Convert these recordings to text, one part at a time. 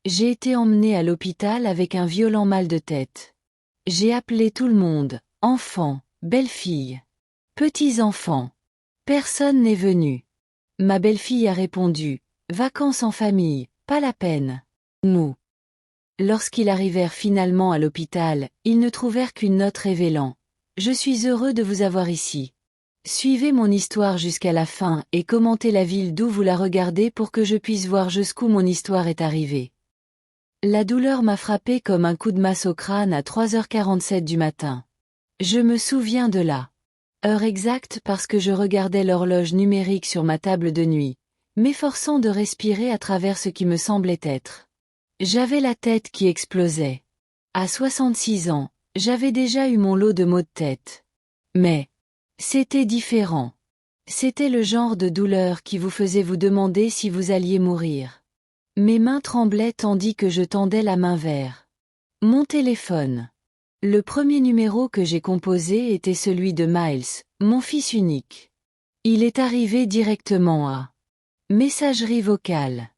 J'ai été emmenée à l'hôpital avec un violent mal de tête. J'ai appelé tout le monde, enfants, belle-fille, petits-enfants. Personne n'est venu. Ma belle-fille a répondu, vacances en famille, pas la peine. Mou. Lorsqu'ils arrivèrent finalement à l'hôpital, ils ne trouvèrent qu'une note révélant. Je suis heureux de vous avoir ici. Suivez mon histoire jusqu'à la fin et commentez la ville d'où vous la regardez pour que je puisse voir jusqu'où mon histoire est arrivée. La douleur m'a frappé comme un coup de masse au crâne à 3h47 du matin. Je me souviens de la heure exacte parce que je regardais l'horloge numérique sur ma table de nuit, m'efforçant de respirer à travers ce qui me semblait être. J'avais la tête qui explosait. À 66 ans, j'avais déjà eu mon lot de maux de tête. Mais c'était différent. C'était le genre de douleur qui vous faisait vous demander si vous alliez mourir. Mes mains tremblaient tandis que je tendais la main vers mon téléphone. Le premier numéro que j'ai composé était celui de Miles, mon fils unique. Il est arrivé directement à messagerie vocale.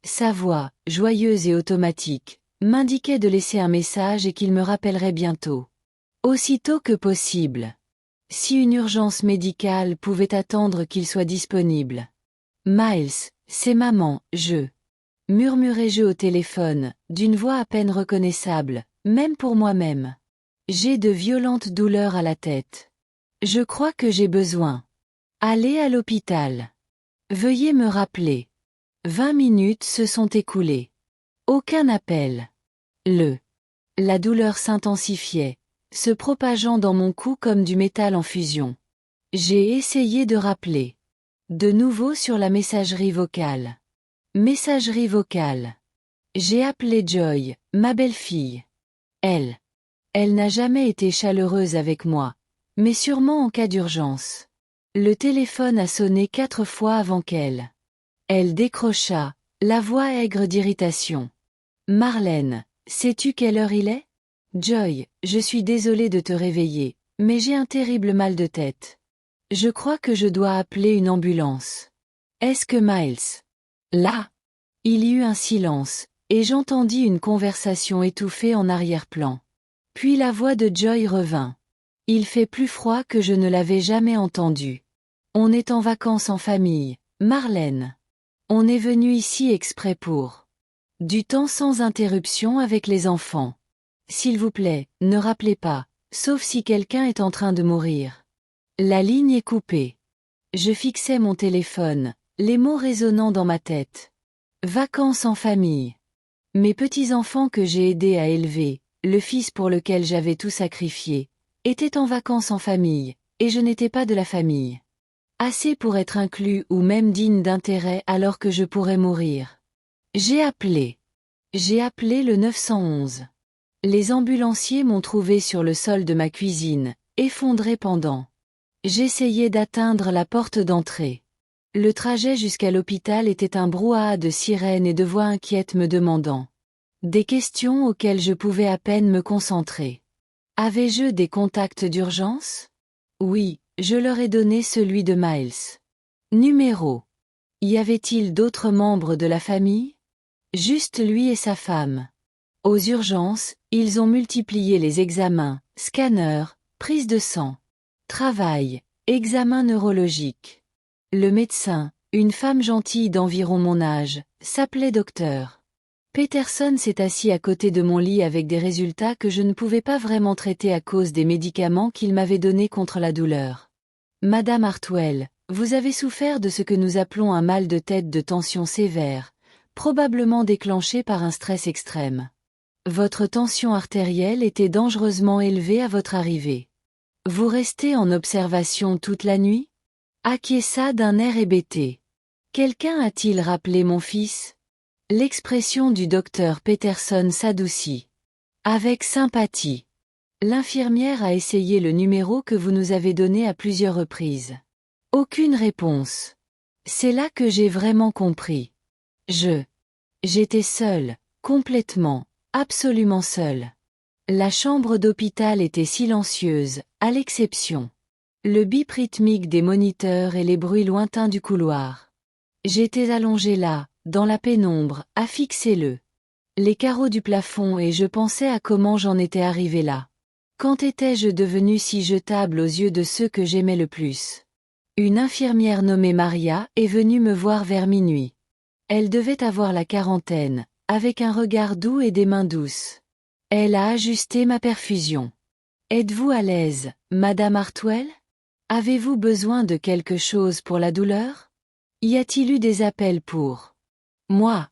Sa voix, joyeuse et automatique, m'indiquait de laisser un message et qu'il me rappellerait bientôt. Aussitôt que possible. Si une urgence médicale pouvait attendre qu'il soit disponible. Miles, c'est maman, murmurai-je au téléphone, d'une voix à peine reconnaissable, même pour moi-même. J'ai de violentes douleurs à la tête. Je crois que j'ai besoin. Aller à l'hôpital. Veuillez me rappeler. 20 minutes se sont écoulées. Aucun appel. La douleur s'intensifiait, se propageant dans mon cou comme du métal en fusion. J'ai essayé de rappeler. De nouveau sur la messagerie vocale. Messagerie vocale. J'ai appelé Joy, ma belle-fille. Elle n'a jamais été chaleureuse avec moi, mais sûrement en cas d'urgence. Le téléphone a sonné 4 fois avant qu'elle. Elle décrocha, la voix aigre d'irritation. Marlène, sais-tu quelle heure il est? Joy, je suis désolée de te réveiller, mais j'ai un terrible mal de tête. Je crois que je dois appeler une ambulance. Est-ce que Miles? Là? Il y eut un silence, et j'entendis une conversation étouffée en arrière-plan. Puis la voix de Joy revint. Il fait plus froid que je ne l'avais jamais entendu. On est en vacances en famille, Marlène. On est venu ici exprès pour du temps sans interruption avec les enfants. S'il vous plaît, ne rappelez pas, sauf si quelqu'un est en train de mourir. La ligne est coupée. Je fixais mon téléphone, les mots résonnant dans ma tête. Vacances en famille. Mes petits-enfants que j'ai aidés à élever, le fils pour lequel j'avais tout sacrifié, étaient en vacances en famille, et je n'étais pas de la famille. Assez pour être inclus ou même digne d'intérêt alors que je pourrais mourir. J'ai appelé. J'ai appelé le 911. Les ambulanciers m'ont trouvé sur le sol de ma cuisine, effondré pendant. J'essayais d'atteindre la porte d'entrée. Le trajet jusqu'à l'hôpital était un brouhaha de sirènes et de voix inquiètes me demandant des questions auxquelles je pouvais à peine me concentrer. Avais-je des contacts d'urgence? Oui, je leur ai donné celui de Miles. Numéro. Y avait-il d'autres membres de la famille? Juste lui et sa femme. Aux urgences, ils ont multiplié les examens, scanners, prise de sang. Travail, examen neurologique. Le médecin, une femme gentille d'environ mon âge, s'appelait docteur. Peterson s'est assis à côté de mon lit avec des résultats que je ne pouvais pas vraiment traiter à cause des médicaments qu'il m'avait donnés contre la douleur. Madame Hartwell, vous avez souffert de ce que nous appelons un mal de tête de tension sévère, probablement déclenché par un stress extrême. Votre tension artérielle était dangereusement élevée à votre arrivée. Vous restez en observation toute la nuit? Acquiesça d'un air hébété. Quelqu'un a-t-il rappelé mon fils? L'expression du docteur Peterson s'adoucit. Avec sympathie. L'infirmière a essayé le numéro que vous nous avez donné à plusieurs reprises. Aucune réponse. C'est là que j'ai vraiment compris. J'étais seule, complètement, absolument seule. La chambre d'hôpital était silencieuse, à l'exception. Le bip rythmique des moniteurs et les bruits lointains du couloir. J'étais allongée là, dans la pénombre, à fixer le les carreaux du plafond et je pensais à comment j'en étais arrivé là. Quand étais-je devenu si jetable aux yeux de ceux que j'aimais le plus? Une infirmière nommée Maria est venue me voir vers minuit. Elle devait avoir la quarantaine, avec un regard doux et des mains douces. Elle a ajusté ma perfusion. Êtes-vous à l'aise, Madame Hartwell? Avez-vous besoin de quelque chose pour la douleur? Y a-t-il eu des appels pour moi?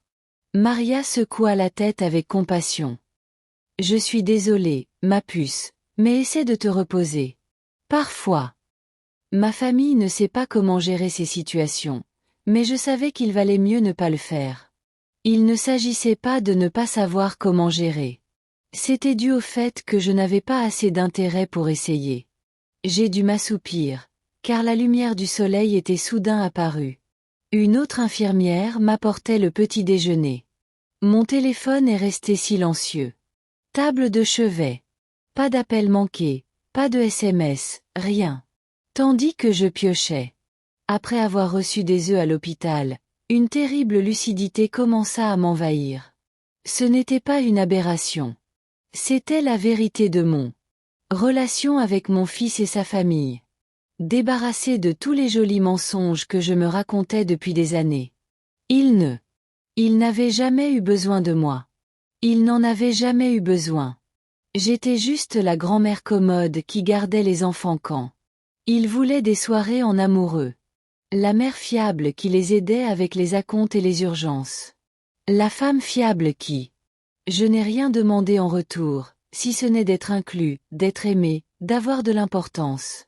Maria secoua la tête avec compassion. Je suis désolée, ma puce, mais essaie de te reposer. Parfois. Ma famille ne sait pas comment gérer ces situations, mais je savais qu'il valait mieux ne pas le faire. Il ne s'agissait pas de ne pas savoir comment gérer. C'était dû au fait que je n'avais pas assez d'intérêt pour essayer. J'ai dû m'assoupir, car la lumière du soleil était soudain apparue. Une autre infirmière m'apportait le petit déjeuner. Mon téléphone est resté silencieux. Table de chevet. Pas d'appel manqué, pas de SMS, rien. Tandis que je piochais. Après avoir reçu des œufs à l'hôpital, une terrible lucidité commença à m'envahir. Ce n'était pas une aberration. C'était la vérité de mon relation avec mon fils et sa famille. Débarrassé de tous les jolis mensonges que je me racontais depuis des années. Il n'avait jamais eu besoin de moi. Il n'en avait jamais eu besoin. J'étais juste la grand-mère commode qui gardait les enfants quand il voulait des soirées en amoureux. La mère fiable qui les aidait avec les acomptes et les urgences. La femme fiable qui je n'ai rien demandé en retour, si ce n'est d'être inclus, d'être aimé, d'avoir de l'importance.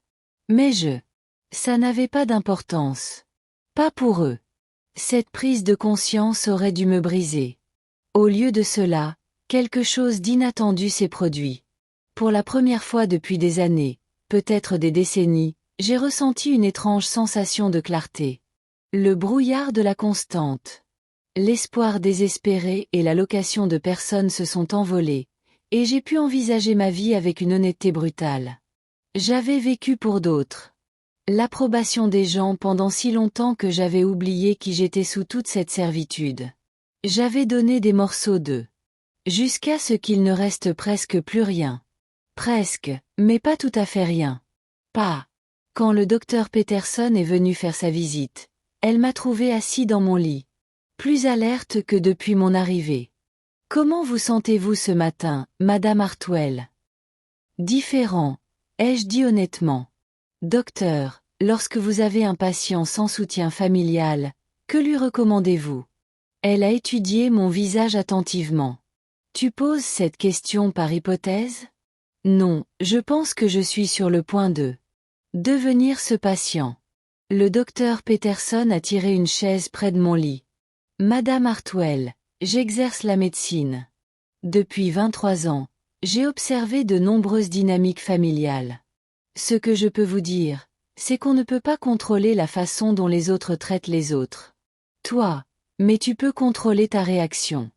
Mais ça n'avait pas d'importance. Pas pour eux. Cette prise de conscience aurait dû me briser. Au lieu de cela, quelque chose d'inattendu s'est produit. Pour la première fois depuis des années, peut-être des décennies, j'ai ressenti une étrange sensation de clarté. Le brouillard de la constante. L'espoir désespéré et la location de personnes se sont envolés, et j'ai pu envisager ma vie avec une honnêteté brutale. J'avais vécu pour d'autres. L'approbation des gens pendant si longtemps que j'avais oublié qui j'étais sous toute cette servitude. J'avais donné des morceaux d'eux. Jusqu'à ce qu'il ne reste presque plus rien. Presque, mais pas tout à fait rien. Pas. Quand le docteur Peterson est venu faire sa visite, elle m'a trouvé assis dans mon lit. Plus alerte que depuis mon arrivée. Comment vous sentez-vous ce matin, Madame Hartwell? Différent, ai-je dit honnêtement. Docteur, lorsque vous avez un patient sans soutien familial, que lui recommandez-vous? Elle a étudié mon visage attentivement. Tu poses cette question par hypothèse? Non, je pense que je suis sur le point de devenir ce patient. Le docteur Peterson a tiré une chaise près de mon lit. Madame Hartwell, j'exerce la médecine. Depuis 23 ans, j'ai observé de nombreuses dynamiques familiales. Ce que je peux vous dire, c'est qu'on ne peut pas contrôler la façon dont les autres traitent les autres. Toi, mais tu peux contrôler ta réaction.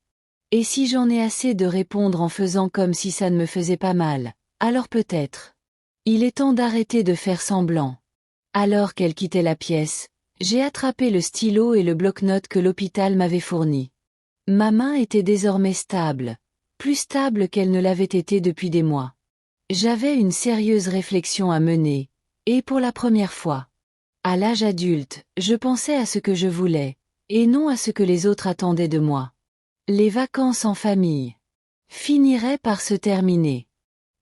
Et si j'en ai assez de répondre en faisant comme si ça ne me faisait pas mal, alors peut-être. Il est temps d'arrêter de faire semblant. Alors qu'elle quittait la pièce, j'ai attrapé le stylo et le bloc-notes que l'hôpital m'avait fourni. Ma main était désormais stable, plus stable qu'elle ne l'avait été depuis des mois. J'avais une sérieuse réflexion à mener, et pour la première fois. À l'âge adulte, je pensais à ce que je voulais, et non à ce que les autres attendaient de moi. Les vacances en famille finiraient par se terminer.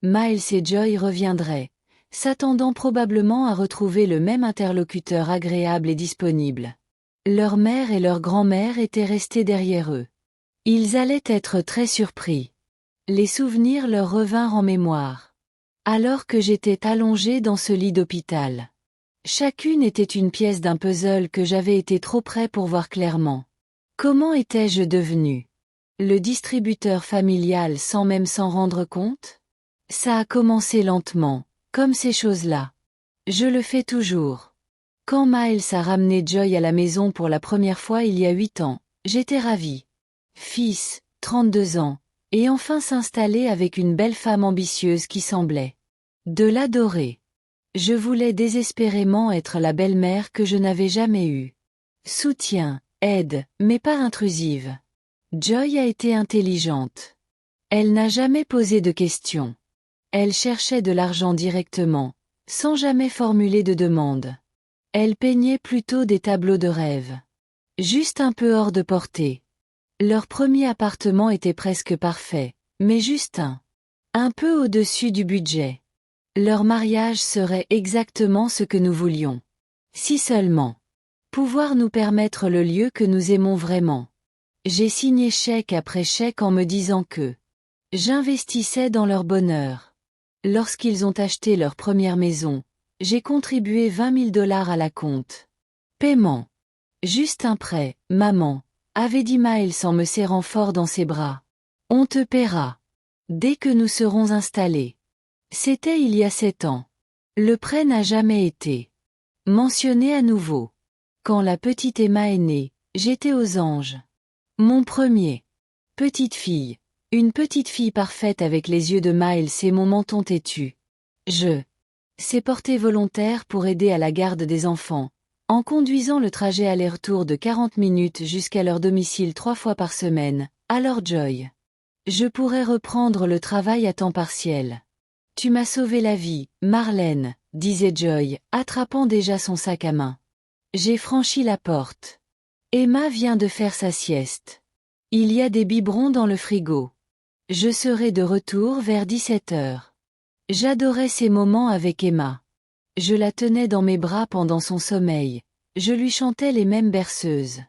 Miles et Joy reviendraient, s'attendant probablement à retrouver le même interlocuteur agréable et disponible. Leur mère et leur grand-mère étaient restées derrière eux. Ils allaient être très surpris. Les souvenirs leur revinrent en mémoire. Alors que j'étais allongée dans ce lit d'hôpital. Chacune était une pièce d'un puzzle que j'avais été trop près pour voir clairement. Comment étais-je devenu le distributeur familial sans même s'en rendre compte? Ça a commencé lentement, comme ces choses-là. Je le fais toujours. Quand Miles a ramené Joy à la maison pour la première fois il y a 8 ans, j'étais ravie. Fils, 32 ans, et enfin s'installer avec une belle femme ambitieuse qui semblait de l'adorer. Je voulais désespérément être la belle-mère que je n'avais jamais eue. Soutien, aide, mais pas intrusive. Joy a été intelligente. Elle n'a jamais posé de questions. Elle cherchait de l'argent directement, sans jamais formuler de demande. Elle peignait plutôt des tableaux de rêve. Juste un peu hors de portée. Leur premier appartement était presque parfait, mais juste un peu au-dessus du budget. Leur mariage serait exactement ce que nous voulions. Si seulement. Pouvoir nous permettre le lieu que nous aimons vraiment. J'ai signé chèque après chèque en me disant que j'investissais dans leur bonheur. Lorsqu'ils ont acheté leur première maison, j'ai contribué 20 000 $ à la compte. Paiement. Juste un prêt, maman, avait dit Miles en me serrant fort dans ses bras. On te paiera. Dès que nous serons installés. C'était il y a 7 ans. Le prêt n'a jamais été mentionné à nouveau. Quand la petite Emma est née, j'étais aux anges. Mon premier. Petite fille. Une petite fille parfaite avec les yeux de Miles et mon menton têtu. Je s'est porté volontaire pour aider à la garde des enfants, en conduisant le trajet aller-retour de 40 minutes jusqu'à leur domicile 3 fois par semaine, alors Joy. Je pourrais reprendre le travail à temps partiel. Tu m'as sauvé la vie, Marlène, disait Joy, attrapant déjà son sac à main. J'ai franchi la porte. Emma vient de faire sa sieste. Il y a des biberons dans le frigo. Je serai de retour vers 17 heures. J'adorais ces moments avec Emma. Je la tenais dans mes bras pendant son sommeil. Je lui chantais les mêmes berceuses.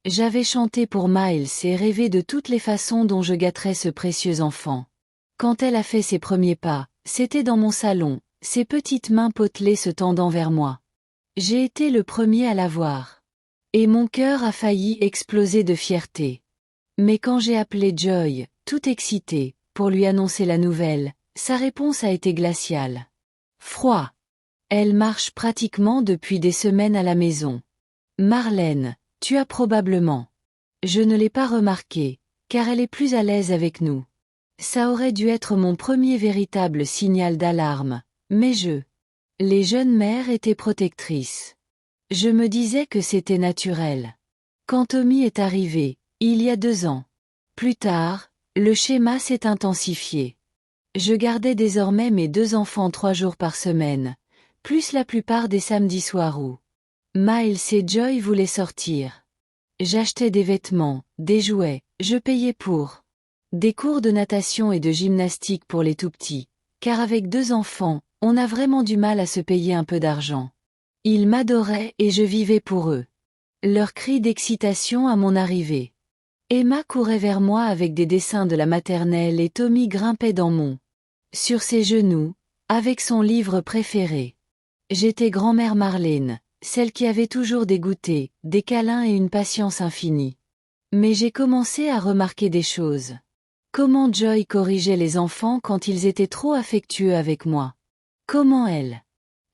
J'avais chanté pour Miles et rêvé de toutes les façons dont je gâterais ce précieux enfant. Quand elle a fait ses premiers pas, c'était dans mon salon, ses petites mains potelées se tendant vers moi. J'ai été le premier à la voir. Et mon cœur a failli exploser de fierté. Mais quand j'ai appelé Joy, tout excitée, pour lui annoncer la nouvelle, sa réponse a été glaciale. Froid. Elle marche pratiquement depuis des semaines à la maison. Marlène, tu as probablement. Je ne l'ai pas remarqué, car elle est plus à l'aise avec nous. Ça aurait dû être mon premier véritable signal d'alarme, mais Les jeunes mères étaient protectrices. Je me disais que c'était naturel. Quand Tommy est arrivé, il y a 2 ans. Plus tard, le schéma s'est intensifié. Je gardais désormais mes 2 enfants 3 jours par semaine, plus la plupart des samedis soirs où Miles et Joy voulaient sortir. J'achetais des vêtements, des jouets, je payais pour des cours de natation et de gymnastique pour les tout-petits, car avec 2 enfants, on a vraiment du mal à se payer un peu d'argent. Ils m'adoraient et je vivais pour eux. Leurs cris d'excitation à mon arrivée. Emma courait vers moi avec des dessins de la maternelle et Tommy grimpait sur ses genoux, avec son livre préféré. J'étais grand-mère Marlène, celle qui avait toujours des goûters, des câlins et une patience infinie. Mais j'ai commencé à remarquer des choses. Comment Joy corrigeait les enfants quand ils étaient trop affectueux avec moi. Comment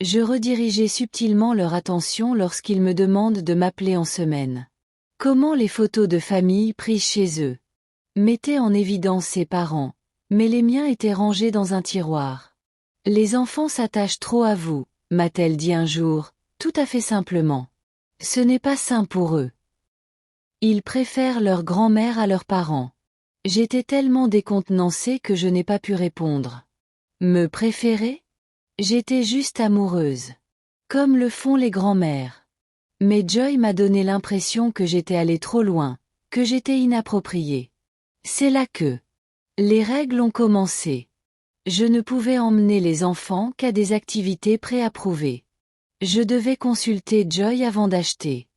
je redirigeais subtilement leur attention lorsqu'ils me demandent de m'appeler en semaine. Comment les photos de famille prises chez eux mettaient en évidence ses parents, mais les miens étaient rangés dans un tiroir. Les enfants s'attachent trop à vous, m'a-t-elle dit un jour, tout à fait simplement. Ce n'est pas sain pour eux. Ils préfèrent leur grand-mère à leurs parents. J'étais tellement décontenancée que je n'ai pas pu répondre. Me préférer? J'étais juste amoureuse. Comme le font les grands-mères. Mais Joy m'a donné l'impression que j'étais allée trop loin, que j'étais inappropriée. C'est là que les règles ont commencé. Je ne pouvais emmener les enfants qu'à des activités préapprouvées. Je devais consulter Joy avant d'acheter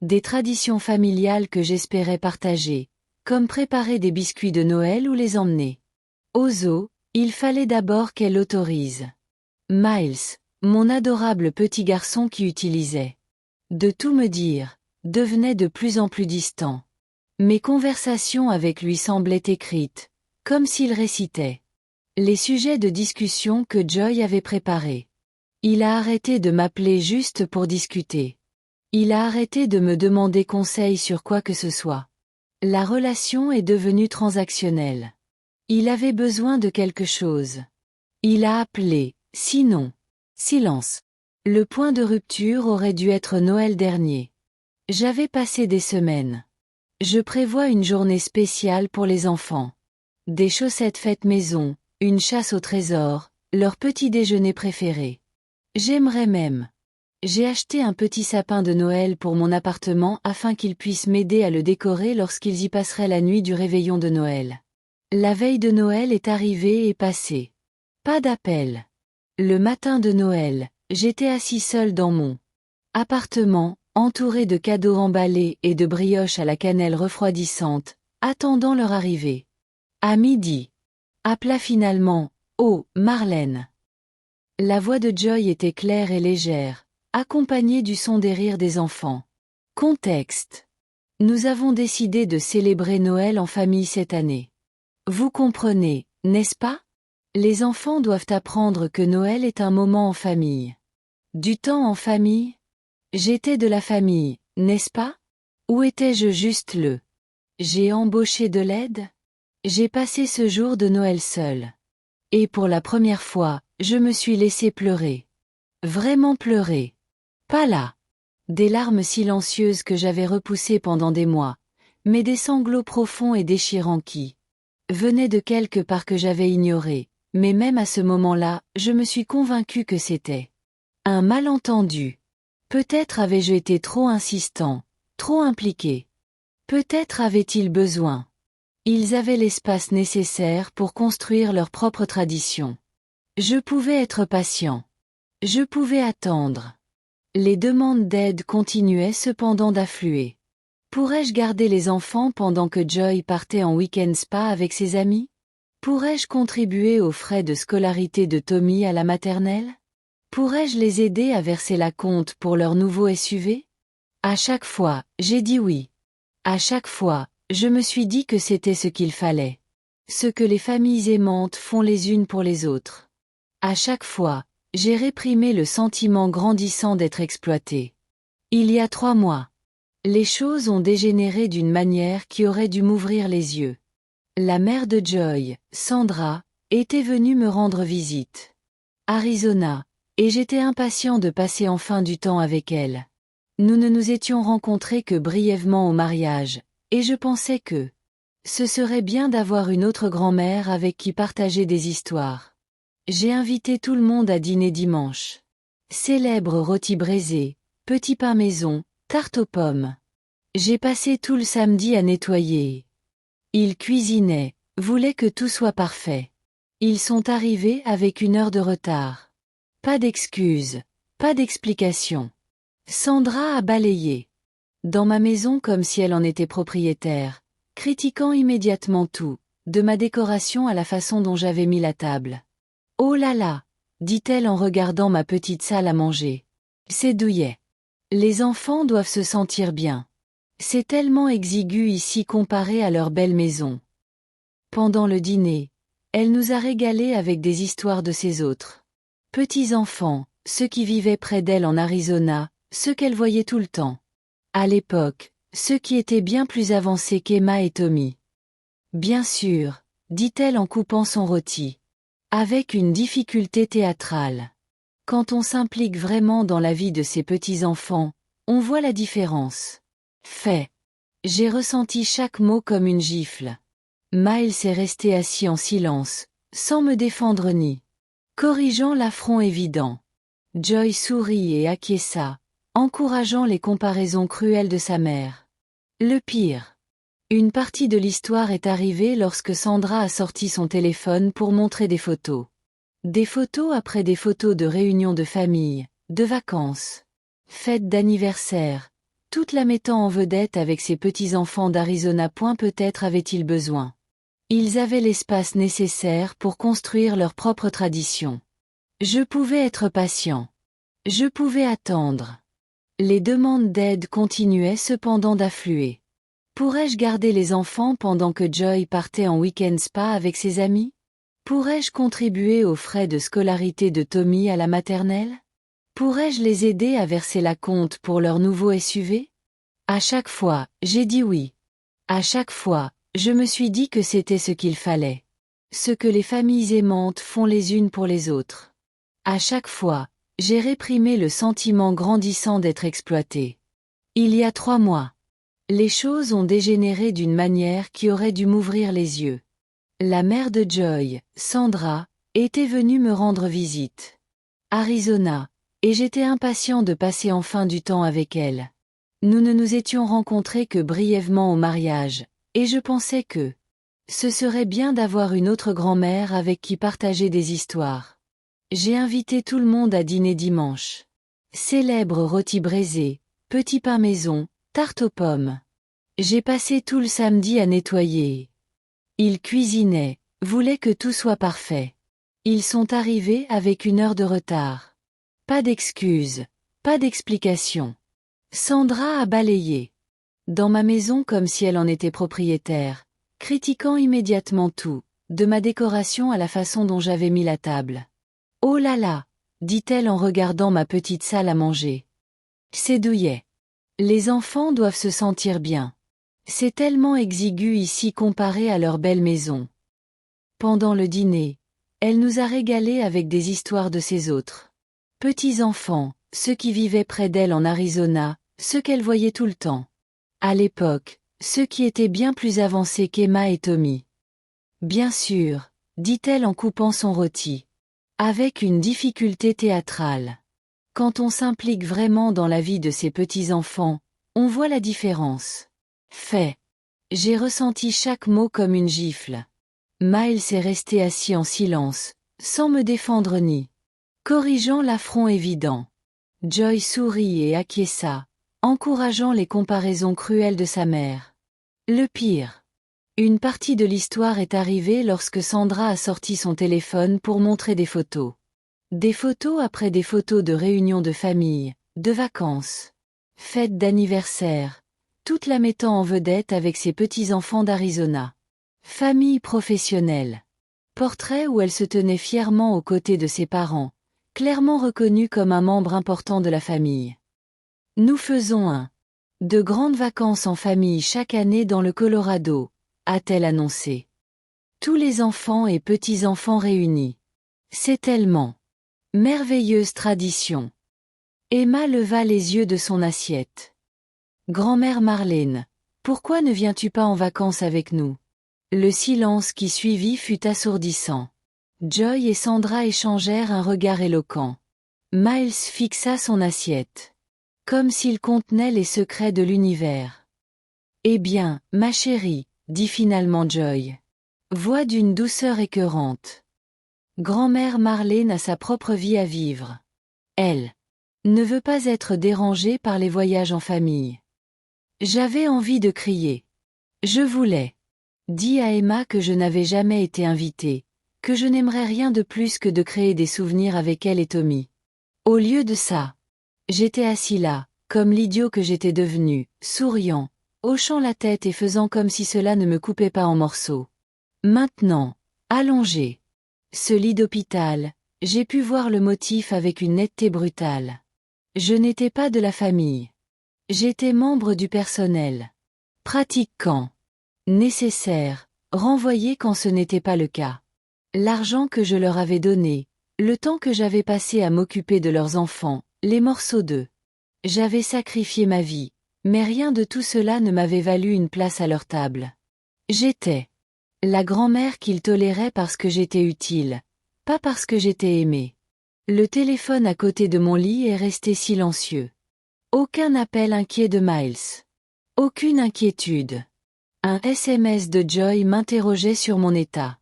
des traditions familiales que j'espérais partager, comme préparer des biscuits de Noël ou les emmener au zoo. Il fallait d'abord qu'elle autorise Miles, mon adorable petit garçon qui utilisait de tout me dire, devenait de plus en plus distant. Mes conversations avec lui semblaient écrites, comme s'il récitait les sujets de discussion que Joy avait préparés. Il a arrêté de m'appeler juste pour discuter. Il a arrêté de me demander conseil sur quoi que ce soit. La relation est devenue transactionnelle. Il avait besoin de quelque chose. Il a appelé, sinon. Silence. Le point de rupture aurait dû être Noël dernier. J'avais passé des semaines. Je prévois une journée spéciale pour les enfants. Des chaussettes faites maison, une chasse au trésor, leur petit déjeuner préféré. J'aimerais même. J'ai acheté un petit sapin de Noël pour mon appartement afin qu'ils puissent m'aider à le décorer lorsqu'ils y passeraient la nuit du réveillon de Noël. La veille de Noël est arrivée et passée. Pas d'appel. Le matin de Noël, j'étais assis seul dans mon appartement, entouré de cadeaux emballés et de brioches à la cannelle refroidissante, attendant leur arrivée. À midi. Appela finalement, oh, Marlène. La voix de Joy était claire et légère, accompagnée du son des rires des enfants. Contexte. Nous avons décidé de célébrer Noël en famille cette année. Vous comprenez, n'est-ce pas? Les enfants doivent apprendre que Noël est un moment en famille. Du temps en famille? J'étais de la famille, n'est-ce pas? Ou étais-je juste le? J'ai embauché de l'aide? J'ai passé ce jour de Noël seul. Et pour la première fois, je me suis laissé pleurer. Vraiment pleurer. Pas là. Des larmes silencieuses que j'avais repoussées pendant des mois, mais des sanglots profonds et déchirants qui venaient de quelque part que j'avais ignoré, mais même à ce moment-là, je me suis convaincu que c'était un malentendu. Peut-être avais-je été trop insistant, trop impliqué. Peut-être avaient-ils besoin. Ils avaient l'espace nécessaire pour construire leur propre tradition. Je pouvais être patient. Je pouvais attendre. Les demandes d'aide continuaient cependant d'affluer. Pourrais-je garder les enfants pendant que Joy partait en week-end spa avec ses amis? Pourrais-je contribuer aux frais de scolarité de Tommy à la maternelle? Pourrais-je les aider à verser la compte pour leur nouveau SUV? À chaque fois, j'ai dit oui. À chaque fois, je me suis dit que c'était ce qu'il fallait. Ce que les familles aimantes font les unes pour les autres. À chaque fois, j'ai réprimé le sentiment grandissant d'être exploité. Il y a 3 mois. Les choses ont dégénéré d'une manière qui aurait dû m'ouvrir les yeux. La mère de Joy, Sandra, était venue me rendre visite. Arizona, et j'étais impatient de passer enfin du temps avec elle. Nous ne nous étions rencontrés que brièvement au mariage, et je pensais que ce serait bien d'avoir une autre grand-mère avec qui partager des histoires. J'ai invité tout le monde à dîner dimanche. Célèbre rôti braisé, petit pain maison, tarte aux pommes. J'ai passé tout le samedi à nettoyer. Ils cuisinaient, voulaient que tout soit parfait. Ils sont arrivés avec 1 heure de retard. Pas d'excuses, pas d'explications. Sandra a balayé dans ma maison comme si elle en était propriétaire, critiquant immédiatement tout, de ma décoration à la façon dont j'avais mis la table. Oh là là, dit-elle en regardant ma petite salle à manger. C'est douillet. Les enfants doivent se sentir bien. C'est tellement exigu ici comparé à leur belle maison. Pendant le dîner, elle nous a régalés avec des histoires de ses autres petits-enfants, ceux qui vivaient près d'elle en Arizona, ceux qu'elle voyait tout le temps. À l'époque, ceux qui étaient bien plus avancés qu'Emma et Tommy. Bien sûr, dit-elle en coupant son rôti. Avec une difficulté théâtrale. Quand on s'implique vraiment dans la vie de ces petits-enfants, on voit la différence. Fait. J'ai ressenti chaque mot comme une gifle. Miles est resté assis en silence, sans me défendre ni corrigeant l'affront évident. Joy sourit et acquiesça, encourageant les comparaisons cruelles de sa mère. Le pire. Une partie de l'histoire est arrivée lorsque Sandra a sorti son téléphone pour montrer des photos. Des photos après des photos de réunions de famille, de vacances, fêtes d'anniversaire, toute la mettant en vedette avec ses petits-enfants d'Arizona. Peut-être avaient-ils besoin. Ils avaient l'espace nécessaire pour construire leur propre tradition. Je pouvais être patient. Je pouvais attendre. Les demandes d'aide continuaient cependant d'affluer. Pourrais-je garder les enfants pendant que Joy partait en week-end spa avec ses amis? Pourrais-je contribuer aux frais de scolarité de Tommy à la maternelle? Pourrais-je les aider à verser la compte pour leur nouveau SUV? À chaque fois, j'ai dit oui. À chaque fois, je me suis dit que c'était ce qu'il fallait. Ce que les familles aimantes font les unes pour les autres. À chaque fois, j'ai réprimé le sentiment grandissant d'être exploité. Il y a 3 mois. Les choses ont dégénéré d'une manière qui aurait dû m'ouvrir les yeux. La mère de Joy, Sandra, était venue me rendre visite. Arizona, et j'étais impatient de passer enfin du temps avec elle. Nous ne nous étions rencontrés que brièvement au mariage, et je pensais que ce serait bien d'avoir une autre grand-mère avec qui partager des histoires. J'ai invité tout le monde à dîner dimanche. Célèbre rôti braisé, petit pain maison, tarte aux pommes. J'ai passé tout le samedi à nettoyer. Ils cuisinaient, voulaient que tout soit parfait. Ils sont arrivés avec 1 heure de retard. Pas d'excuses, pas d'explications. Sandra a balayé dans ma maison comme si elle en était propriétaire, critiquant immédiatement tout, de ma décoration à la façon dont j'avais mis la table. Oh là là, dit-elle en regardant ma petite salle à manger. C'est douillet. Les enfants doivent se sentir bien. C'est tellement exigu ici comparé à leur belle maison. Pendant le dîner, elle nous a régalés avec des histoires de ses autres petits-enfants, ceux qui vivaient près d'elle en Arizona, ceux qu'elle voyait tout le temps. À l'époque, ceux qui étaient bien plus avancés qu'Emma et Tommy. Bien sûr, dit-elle en coupant son rôti. Avec une difficulté théâtrale. Quand on s'implique vraiment dans la vie de ces petits-enfants, on voit la différence. Fait. J'ai ressenti chaque mot comme une gifle. Miles est resté assis en silence, sans me défendre ni corrigeant l'affront évident. Joy sourit et acquiesça, encourageant les comparaisons cruelles de sa mère. Le pire. Une partie de l'histoire est arrivée lorsque Sandra a sorti son téléphone pour montrer des photos. Des photos après des photos de réunions de famille, de vacances, fêtes d'anniversaire, toute la mettant en vedette avec ses petits-enfants d'Arizona. Famille professionnelle. Portrait où elle se tenait fièrement aux côtés de ses parents, clairement reconnue comme un membre important de la famille. Nous faisons de grandes vacances en famille chaque année dans le Colorado, a-t-elle annoncé. Tous les enfants et petits-enfants réunis. C'est tellement merveilleuse tradition. Emma leva les yeux de son assiette. Grand-mère Marlène, pourquoi ne viens-tu pas en vacances avec nous? Le silence qui suivit fut assourdissant. Joy et Sandra échangèrent un regard éloquent. Miles fixa son assiette. Comme s'il contenait les secrets de l'univers. Eh bien, ma chérie, dit finalement Joy. Voix d'une douceur écœurante. Grand-mère Marlène a sa propre vie à vivre. Elle ne veut pas être dérangée par les voyages en famille. J'avais envie de crier. Je voulais. Dis à Emma que je n'avais jamais été invitée, que je n'aimerais rien de plus que de créer des souvenirs avec elle et Tommy. Au lieu de ça, j'étais assis là, comme l'idiot que j'étais devenu, souriant, hochant la tête et faisant comme si cela ne me coupait pas en morceaux. Maintenant, allongé. Ce lit d'hôpital, j'ai pu voir le motif avec une netteté brutale. Je n'étais pas de la famille. J'étais membre du personnel. Pratique quand nécessaire, renvoyé quand ce n'était pas le cas. L'argent que je leur avais donné, le temps que j'avais passé à m'occuper de leurs enfants, les morceaux d'eux. J'avais sacrifié ma vie, mais rien de tout cela ne m'avait valu une place à leur table. J'étais la grand-mère qu'ils toléraient parce que j'étais utile, pas parce que j'étais aimée. Le téléphone à côté de mon lit est resté silencieux. Aucun appel inquiet de Miles. Aucune inquiétude. Un SMS de Joy m'interrogeait sur mon état.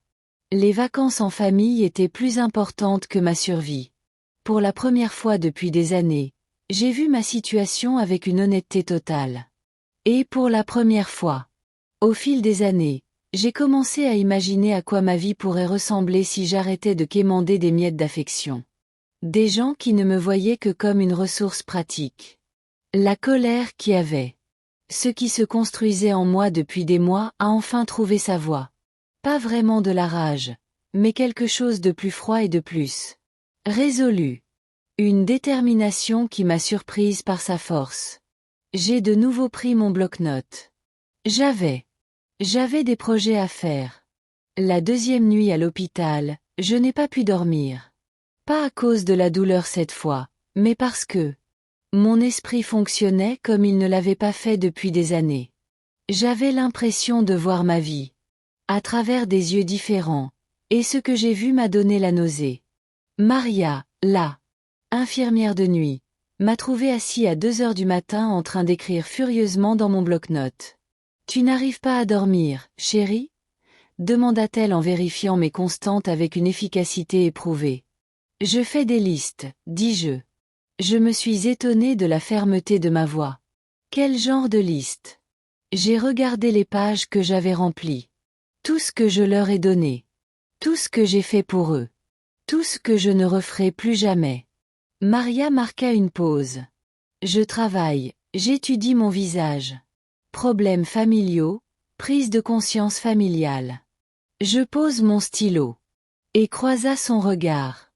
Les vacances en famille étaient plus importantes que ma survie. Pour la première fois depuis des années, j'ai vu ma situation avec une honnêteté totale. Et pour la première fois, au fil des années, j'ai commencé à imaginer à quoi ma vie pourrait ressembler si j'arrêtais de quémander des miettes d'affection. Des gens qui ne me voyaient que comme une ressource pratique. La colère qui avait. Ce qui se construisait en moi depuis des mois a enfin trouvé sa voie. Pas vraiment de la rage, mais quelque chose de plus froid et de plus résolu. Une détermination qui m'a surprise par sa force. J'ai de nouveau pris mon bloc-notes. J'avais des projets à faire. La 2e nuit à l'hôpital, je n'ai pas pu dormir. Pas à cause de la douleur cette fois, mais parce que mon esprit fonctionnait comme il ne l'avait pas fait depuis des années. J'avais l'impression de voir ma vie à travers des yeux différents, et ce que j'ai vu m'a donné la nausée. Maria, là, infirmière de nuit, m'a trouvé assis à 2 heures du matin en train d'écrire furieusement dans mon bloc-notes. Tu n'arrives pas à dormir, chérie? Demanda-t-elle en vérifiant mes constantes avec une efficacité éprouvée. Je fais des listes, dis-je. Je me suis étonnée de la fermeté de ma voix. Quel genre de liste? J'ai regardé les pages que j'avais remplies. Tout ce que je leur ai donné. Tout ce que j'ai fait pour eux. Tout ce que je ne referai plus jamais. Maria marqua une pause. Je travaille, j'étudie mon visage. Problèmes familiaux, prise de conscience familiale. Je pose mon stylo. Et croisa son regard.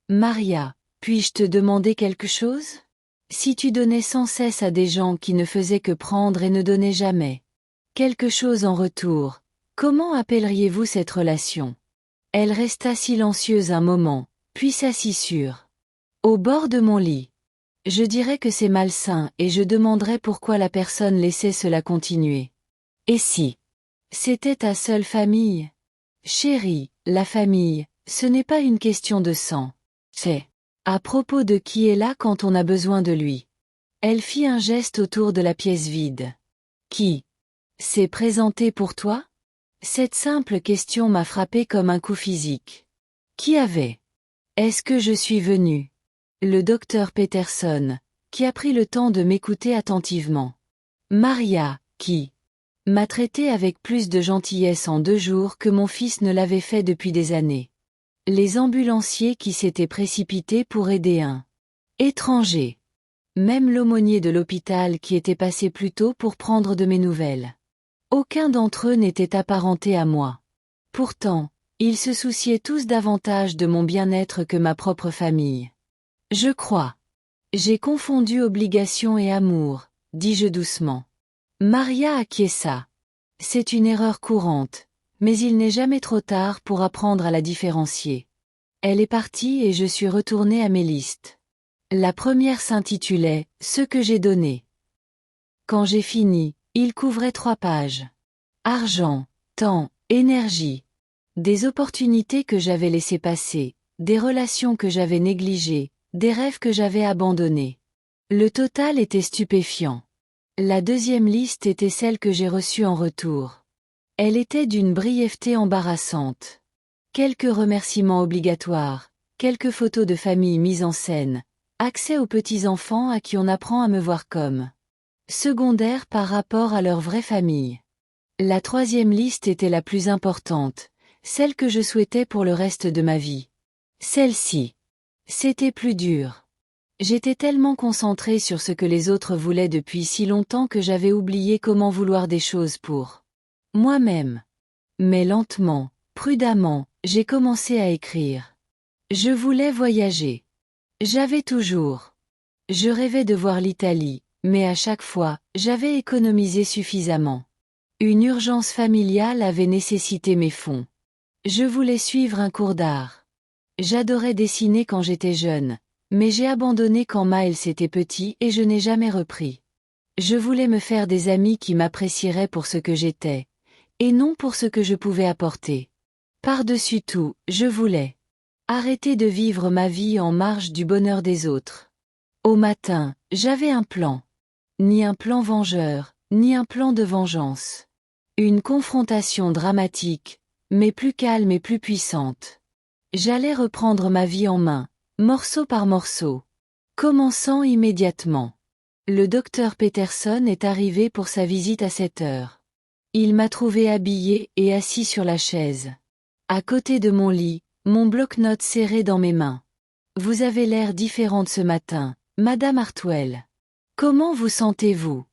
Maria, puis-je te demander quelque chose? Si tu donnais sans cesse à des gens qui ne faisaient que prendre et ne donnaient jamais quelque chose en retour, comment appelleriez-vous cette relation? Elle resta silencieuse un moment, puis s'assit au bord de mon lit. Je dirais que c'est malsain et je demanderais pourquoi la personne laissait cela continuer. Et si c'était ta seule famille? Chérie, la famille, ce n'est pas une question de sang. C'est à propos de qui est là quand on a besoin de lui. Elle fit un geste autour de la pièce vide. Qui s'est présenté pour toi? Cette simple question m'a frappé comme un coup physique. Qui avait? Est-ce que je suis venu? Le docteur Peterson, qui a pris le temps de m'écouter attentivement. Maria, qui m'a traité avec plus de gentillesse en 2 jours que mon fils ne l'avait fait depuis des années. Les ambulanciers qui s'étaient précipités pour aider un étranger. Même l'aumônier de l'hôpital qui était passé plus tôt pour prendre de mes nouvelles. Aucun d'entre eux n'était apparenté à moi. Pourtant, ils se souciaient tous davantage de mon bien-être que ma propre famille. Je crois. J'ai confondu obligation et amour, dis-je doucement. Maria acquiesça. C'est une erreur courante, mais il n'est jamais trop tard pour apprendre à la différencier. Elle est partie et je suis retournée à mes listes. La première s'intitulait « Ce que j'ai donné ». Quand j'ai fini, il couvrait 3 pages. Argent, temps, énergie. Des opportunités que j'avais laissées passer, des relations que j'avais négligées, des rêves que j'avais abandonnés. Le total était stupéfiant. La deuxième liste était celle que j'ai reçue en retour. Elle était d'une brièveté embarrassante. Quelques remerciements obligatoires, quelques photos de famille mises en scène, accès aux petits-enfants à qui on apprend à me voir comme secondaire par rapport à leur vraie famille. La troisième liste était la plus importante, celle que je souhaitais pour le reste de ma vie. Celle-ci. C'était plus dur. J'étais tellement concentrée sur ce que les autres voulaient depuis si longtemps que j'avais oublié comment vouloir des choses pour moi-même. Mais lentement, prudemment, j'ai commencé à écrire. Je voulais voyager. J'avais toujours. Je rêvais de voir l'Italie, mais à chaque fois, j'avais économisé suffisamment. Une urgence familiale avait nécessité mes fonds. Je voulais suivre un cours d'art. J'adorais dessiner quand j'étais jeune, mais j'ai abandonné quand Miles était petit et je n'ai jamais repris. Je voulais me faire des amis qui m'apprécieraient pour ce que j'étais, et non pour ce que je pouvais apporter. Par-dessus tout, je voulais arrêter de vivre ma vie en marge du bonheur des autres. Au matin, j'avais un plan. Ni un plan vengeur, ni un plan de vengeance. Une confrontation dramatique, mais plus calme et plus puissante. J'allais reprendre ma vie en main, morceau par morceau. Commençant immédiatement. Le docteur Peterson est arrivé pour sa visite à 7 heures. Il m'a trouvé habillé et assis sur la chaise. À côté de mon lit, mon bloc-notes serré dans mes mains. Vous avez l'air différente ce matin, Madame Hartwell. Comment vous sentez-vous?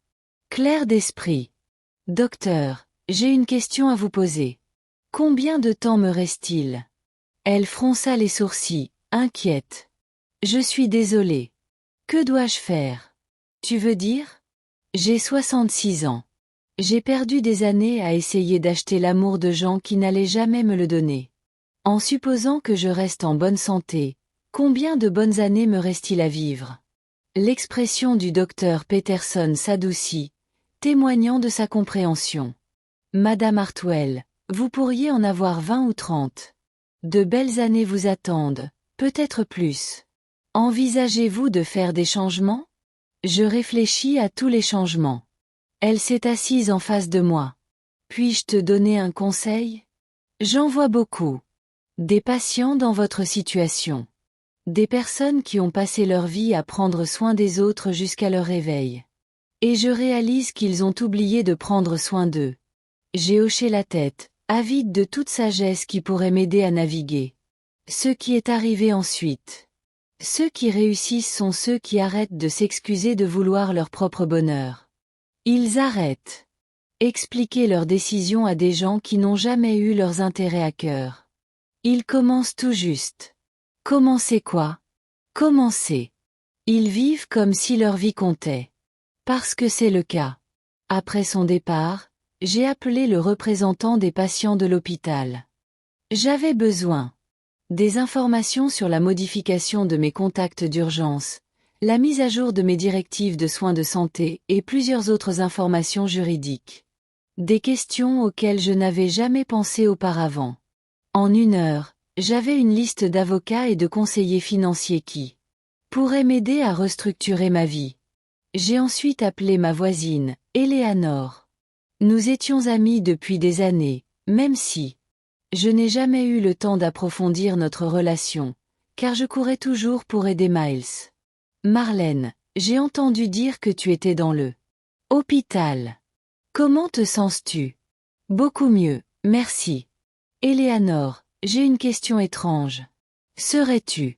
Claire d'esprit. Docteur, j'ai une question à vous poser. Combien de temps me reste-t-il? Elle fronça les sourcils, inquiète. Je suis désolée. Que dois-je faire? Tu veux dire? J'ai 66 ans. J'ai perdu des années à essayer d'acheter l'amour de gens qui n'allaient jamais me le donner. En supposant que je reste en bonne santé, combien de bonnes années me reste-t-il à vivre? L'expression du docteur Peterson s'adoucit, témoignant de sa compréhension. Madame Hartwell, vous pourriez en avoir 20 ou 30. De belles années vous attendent, peut-être plus. Envisagez-vous de faire des changements? Je réfléchis à tous les changements. Elle s'est assise en face de moi. Puis-je te donner un conseil? J'en vois beaucoup. Des patients dans votre situation. Des personnes qui ont passé leur vie à prendre soin des autres jusqu'à leur réveil. Et je réalise qu'ils ont oublié de prendre soin d'eux. J'ai hoché la tête, avide de toute sagesse qui pourrait m'aider à naviguer. Ce qui est arrivé ensuite. Ceux qui réussissent sont ceux qui arrêtent de s'excuser de vouloir leur propre bonheur. Ils arrêtent. Expliquer leurs décisions à des gens qui n'ont jamais eu leurs intérêts à cœur. Ils commencent tout juste. Commencer quoi? Commencer. Ils vivent comme si leur vie comptait. Parce que c'est le cas. Après son départ, j'ai appelé le représentant des patients de l'hôpital. J'avais besoin des informations sur la modification de mes contacts d'urgence, la mise à jour de mes directives de soins de santé et plusieurs autres informations juridiques. Des questions auxquelles je n'avais jamais pensé auparavant. En 1 heure, j'avais une liste d'avocats et de conseillers financiers qui pourraient m'aider à restructurer ma vie. J'ai ensuite appelé ma voisine, Eleanor. Nous étions amies depuis des années, même si je n'ai jamais eu le temps d'approfondir notre relation, car je courais toujours pour aider Miles. Marlène, j'ai entendu dire que tu étais dans le hôpital. Comment te sens-tu? Beaucoup mieux, merci. Eleanor, j'ai une question étrange. Serais-tu?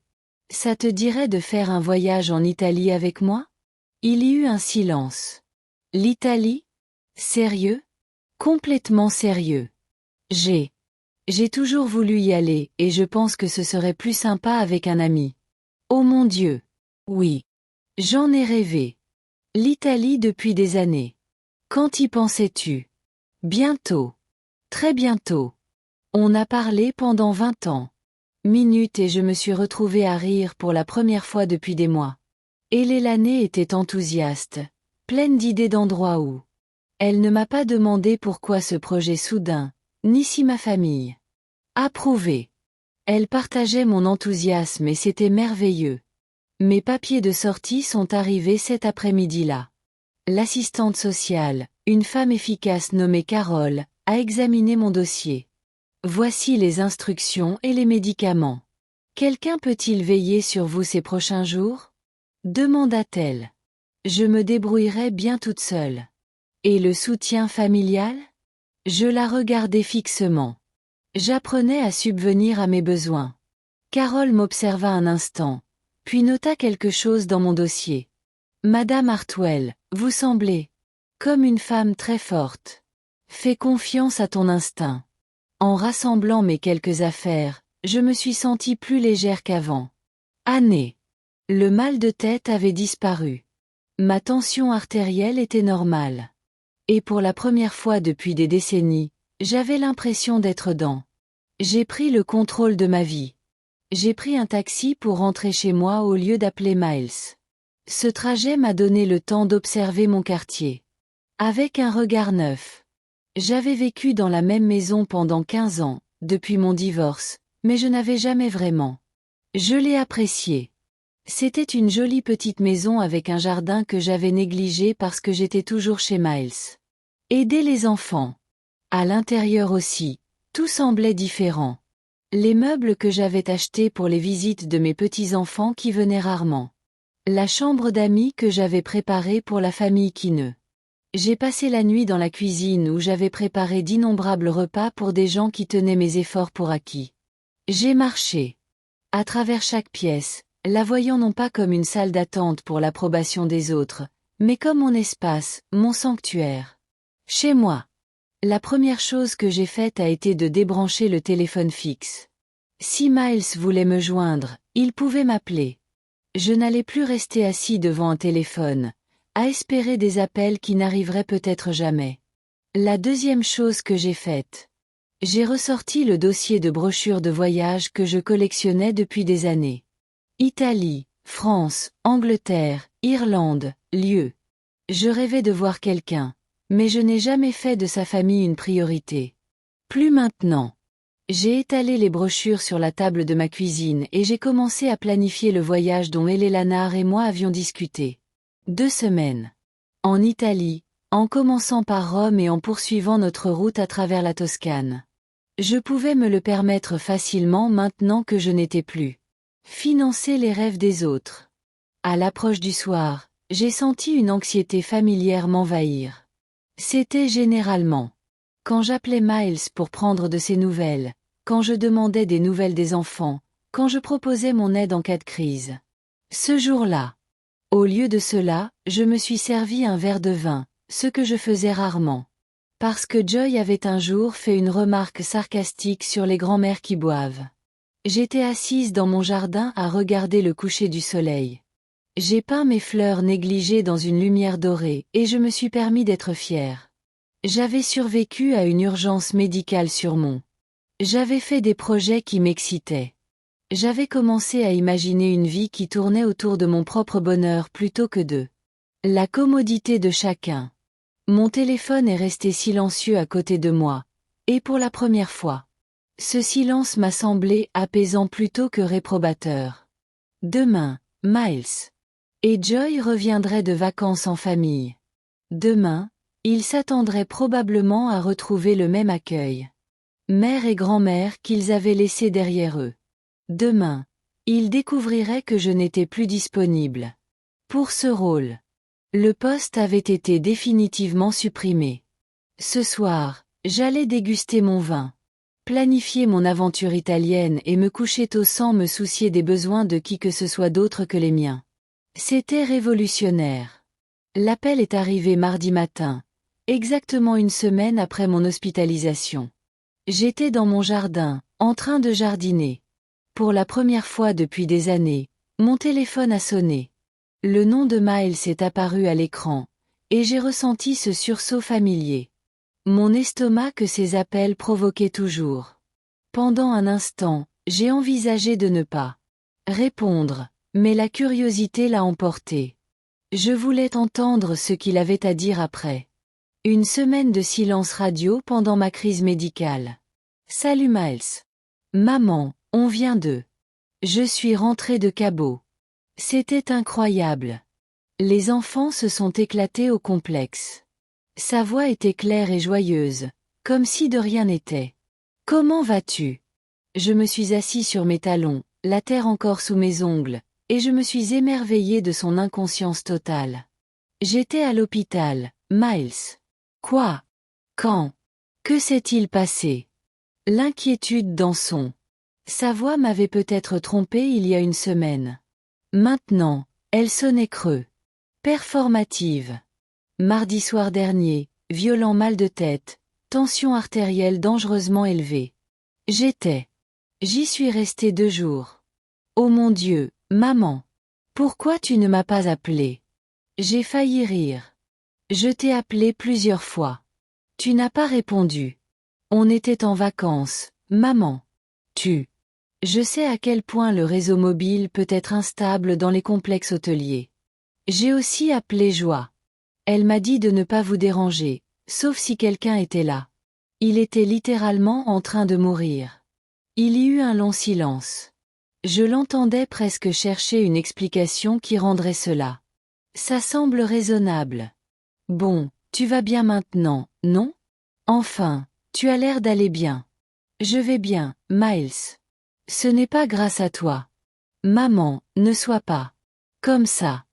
Ça te dirait de faire un voyage en Italie avec moi? Il y eut un silence. L'Italie? Sérieux? Complètement sérieux. J'ai toujours voulu y aller et je pense que ce serait plus sympa avec un ami. Oh mon Dieu! Oui. J'en ai rêvé. L'Italie depuis des années. Quand y pensais-tu? Bientôt. Très bientôt. On a parlé pendant 20 ans. Minutes et je me suis retrouvée à rire pour la première fois depuis des mois. Et l'année était enthousiaste, pleine d'idées d'endroits où. Elle ne m'a pas demandé pourquoi ce projet soudain, ni si ma famille approuvait. Elle partageait mon enthousiasme et c'était merveilleux. Mes papiers de sortie sont arrivés cet après-midi-là. L'assistante sociale, une femme efficace nommée Carole, a examiné mon dossier. Voici les instructions et les médicaments. Quelqu'un peut-il veiller sur vous ces prochains jours? Demanda-t-elle. Je me débrouillerai bien toute seule. Et le soutien familial? Je la regardai fixement. J'apprenais à subvenir à mes besoins. Carole m'observa un instant, puis nota quelque chose dans mon dossier. Madame Hartwell, vous semblez comme une femme très forte. Fais confiance à ton instinct. En rassemblant mes quelques affaires, je me suis sentie plus légère qu'avant. Année. Le mal de tête avait disparu. Ma tension artérielle était normale. Et pour la première fois depuis des décennies, j'avais l'impression d'être dans. J'ai pris le contrôle de ma vie. J'ai pris un taxi pour rentrer chez moi au lieu d'appeler Miles. Ce trajet m'a donné le temps d'observer mon quartier. Avec un regard neuf. J'avais vécu dans la même maison pendant 15 ans, depuis mon divorce, mais je n'avais jamais vraiment. Je l'ai appréciée. C'était une jolie petite maison avec un jardin que j'avais négligé parce que j'étais toujours chez Miles. Aider les enfants. À l'intérieur aussi, tout semblait différent. Les meubles que j'avais achetés pour les visites de mes petits-enfants qui venaient rarement. La chambre d'amis que j'avais préparée pour la famille qui ne. J'ai passé la nuit dans la cuisine où j'avais préparé d'innombrables repas pour des gens qui tenaient mes efforts pour acquis. J'ai marché à travers chaque pièce, la voyant non pas comme une salle d'attente pour l'approbation des autres, mais comme mon espace, mon sanctuaire. Chez moi. La première chose que j'ai faite a été de débrancher le téléphone fixe. Si Miles voulait me joindre, il pouvait m'appeler. Je n'allais plus rester assis devant un téléphone, à espérer des appels qui n'arriveraient peut-être jamais. La deuxième chose que j'ai faite. J'ai ressorti le dossier de brochures de voyage que je collectionnais depuis des années. Italie, France, Angleterre, Irlande, lieux. Je rêvais de voir quelqu'un, Mais je n'ai jamais fait de sa famille une priorité. Plus maintenant. J'ai étalé les brochures sur la table de ma cuisine et j'ai commencé à planifier le voyage dont Eleanor et moi avions discuté. 2 semaines. En Italie, en commençant par Rome et en poursuivant notre route à travers la Toscane. Je pouvais me le permettre facilement maintenant que je n'étais plus. Financer les rêves des autres. À l'approche du soir, j'ai senti une anxiété familière m'envahir. C'était généralement quand j'appelais Miles pour prendre de ses nouvelles, quand je demandais des nouvelles des enfants, quand je proposais mon aide en cas de crise. Ce jour-là, au lieu de cela, je me suis servi un verre de vin, ce que je faisais rarement. Parce que Joy avait un jour fait une remarque sarcastique sur les grands-mères qui boivent. J'étais assise dans mon jardin à regarder le coucher du soleil. J'ai peint mes fleurs négligées dans une lumière dorée et je me suis permis d'être fière. J'avais survécu à une urgence médicale sur mon. J'avais fait des projets qui m'excitaient. J'avais commencé à imaginer une vie qui tournait autour de mon propre bonheur plutôt que de la commodité de chacun. Mon téléphone est resté silencieux à côté de moi, et pour la première fois. Ce silence m'a semblé apaisant plutôt que réprobateur. Demain, Miles et Joy reviendraient de vacances en famille. Demain, ils s'attendraient probablement à retrouver le même accueil. Mère et grand-mère qu'ils avaient laissés derrière eux. Demain, ils découvriraient que je n'étais plus disponible. Pour ce rôle. Le poste avait été définitivement supprimé. Ce soir, j'allais déguster mon vin, planifier mon aventure italienne et me coucher tôt sans me soucier des besoins de qui que ce soit d'autre que les miens. C'était révolutionnaire. L'appel est arrivé mardi matin, exactement 1 semaine après mon hospitalisation. J'étais dans mon jardin, en train de jardiner. Pour la première fois depuis des années, mon téléphone a sonné. Le nom de Miles est apparu à l'écran, et j'ai ressenti ce sursaut familier. Mon estomac que ces appels provoquaient toujours. Pendant un instant, j'ai envisagé de ne pas répondre, mais la curiosité l'a emporté. Je voulais entendre ce qu'il avait à dire après. 1 semaine de silence radio pendant ma crise médicale. Salut Miles. Maman, on vient de. Je suis rentrée de Cabo. C'était incroyable. Les enfants se sont éclatés au complexe. Sa voix était claire et joyeuse, comme si de rien n'était. Comment vas-tu? Je me suis assis sur mes talons, la terre encore sous mes ongles, et je me suis émerveillé de son inconscience totale. J'étais à l'hôpital, Miles. Quoi? Quand? Que s'est-il passé? L'inquiétude dans sa voix m'avait peut-être trompé il y a 1 semaine. Maintenant, elle sonnait creux. Performative. Mardi soir dernier, violent mal de tête, tension artérielle dangereusement élevée. J'y suis restée 2 jours. Oh mon Dieu, maman. Pourquoi tu ne m'as pas appelé? J'ai failli rire. Je t'ai appelé plusieurs fois. Tu n'as pas répondu. On était en vacances, maman. Je sais à quel point le réseau mobile peut être instable dans les complexes hôteliers. J'ai aussi appelé Joie. Elle m'a dit de ne pas vous déranger, sauf si quelqu'un était là. Il était littéralement en train de mourir. Il y eut un long silence. Je l'entendais presque chercher une explication qui rendrait cela. Ça semble raisonnable. Bon, tu vas bien maintenant, non? Enfin, tu as l'air d'aller bien. Je vais bien, Miles. Ce n'est pas grâce à toi. Maman, ne sois pas comme ça.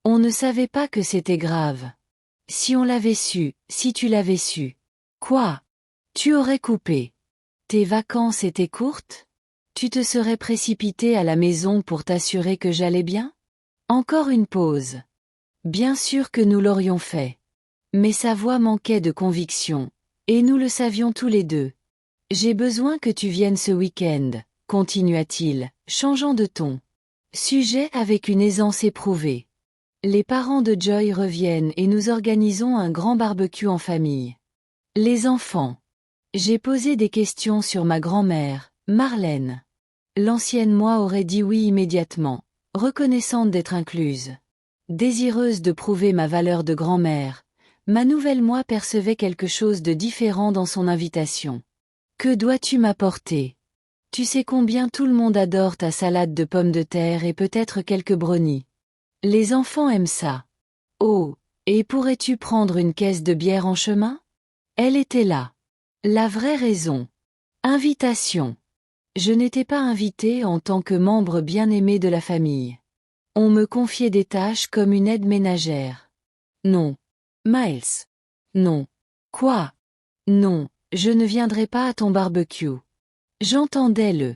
On ne savait pas que c'était grave. Si on l'avait su, si tu l'avais su. Quoi? Tu aurais coupé. Tes vacances étaient courtes? Tu te serais précipité à la maison pour t'assurer que j'allais bien? Encore une pause. Bien sûr que nous l'aurions fait. Mais sa voix manquait de conviction, et nous le savions tous les deux. J'ai besoin que tu viennes ce week-end, continua-t-il, changeant de ton. Sujet avec une aisance éprouvée. Les parents de Joy reviennent et nous organisons un grand barbecue en famille. Les enfants. J'ai posé des questions sur ma grand-mère, Marlène. L'ancienne moi aurait dit oui immédiatement, reconnaissante d'être incluse. Désireuse de prouver ma valeur de grand-mère, Ma nouvelle moi percevait quelque chose de différent dans son invitation. Que dois-tu m'apporter? Tu sais combien tout le monde adore ta salade de pommes de terre et peut-être quelques brownies. Les enfants aiment ça. Oh, et pourrais-tu prendre une caisse de bière en chemin? Elle était là. La vraie raison. Invitation. Je n'étais pas invitée en tant que membre bien-aimé de la famille. On me confiait des tâches comme une aide ménagère. Non. Miles. Non. Quoi? Non, je ne viendrai pas à ton barbecue. J'entendais le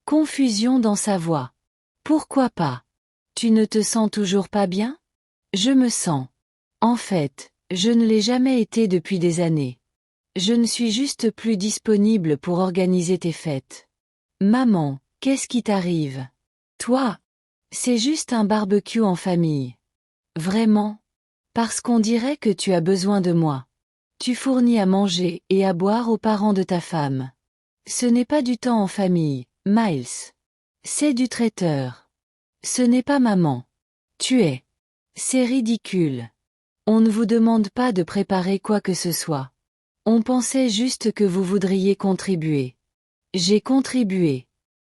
confusion dans sa voix. Pourquoi pas? Tu ne te sens toujours pas bien? Je me sens. En fait, je ne l'ai jamais été depuis des années. Je ne suis juste plus disponible pour organiser tes fêtes. Maman, qu'est-ce qui t'arrive? Toi? C'est juste un barbecue en famille. Vraiment? Parce qu'on dirait que tu as besoin de moi. Tu fournis à manger et à boire aux parents de ta femme. Ce n'est pas du temps en famille, Miles. C'est du traiteur. Ce n'est pas maman. Tu es. C'est ridicule. On ne vous demande pas de préparer quoi que ce soit. On pensait juste que vous voudriez contribuer. J'ai contribué.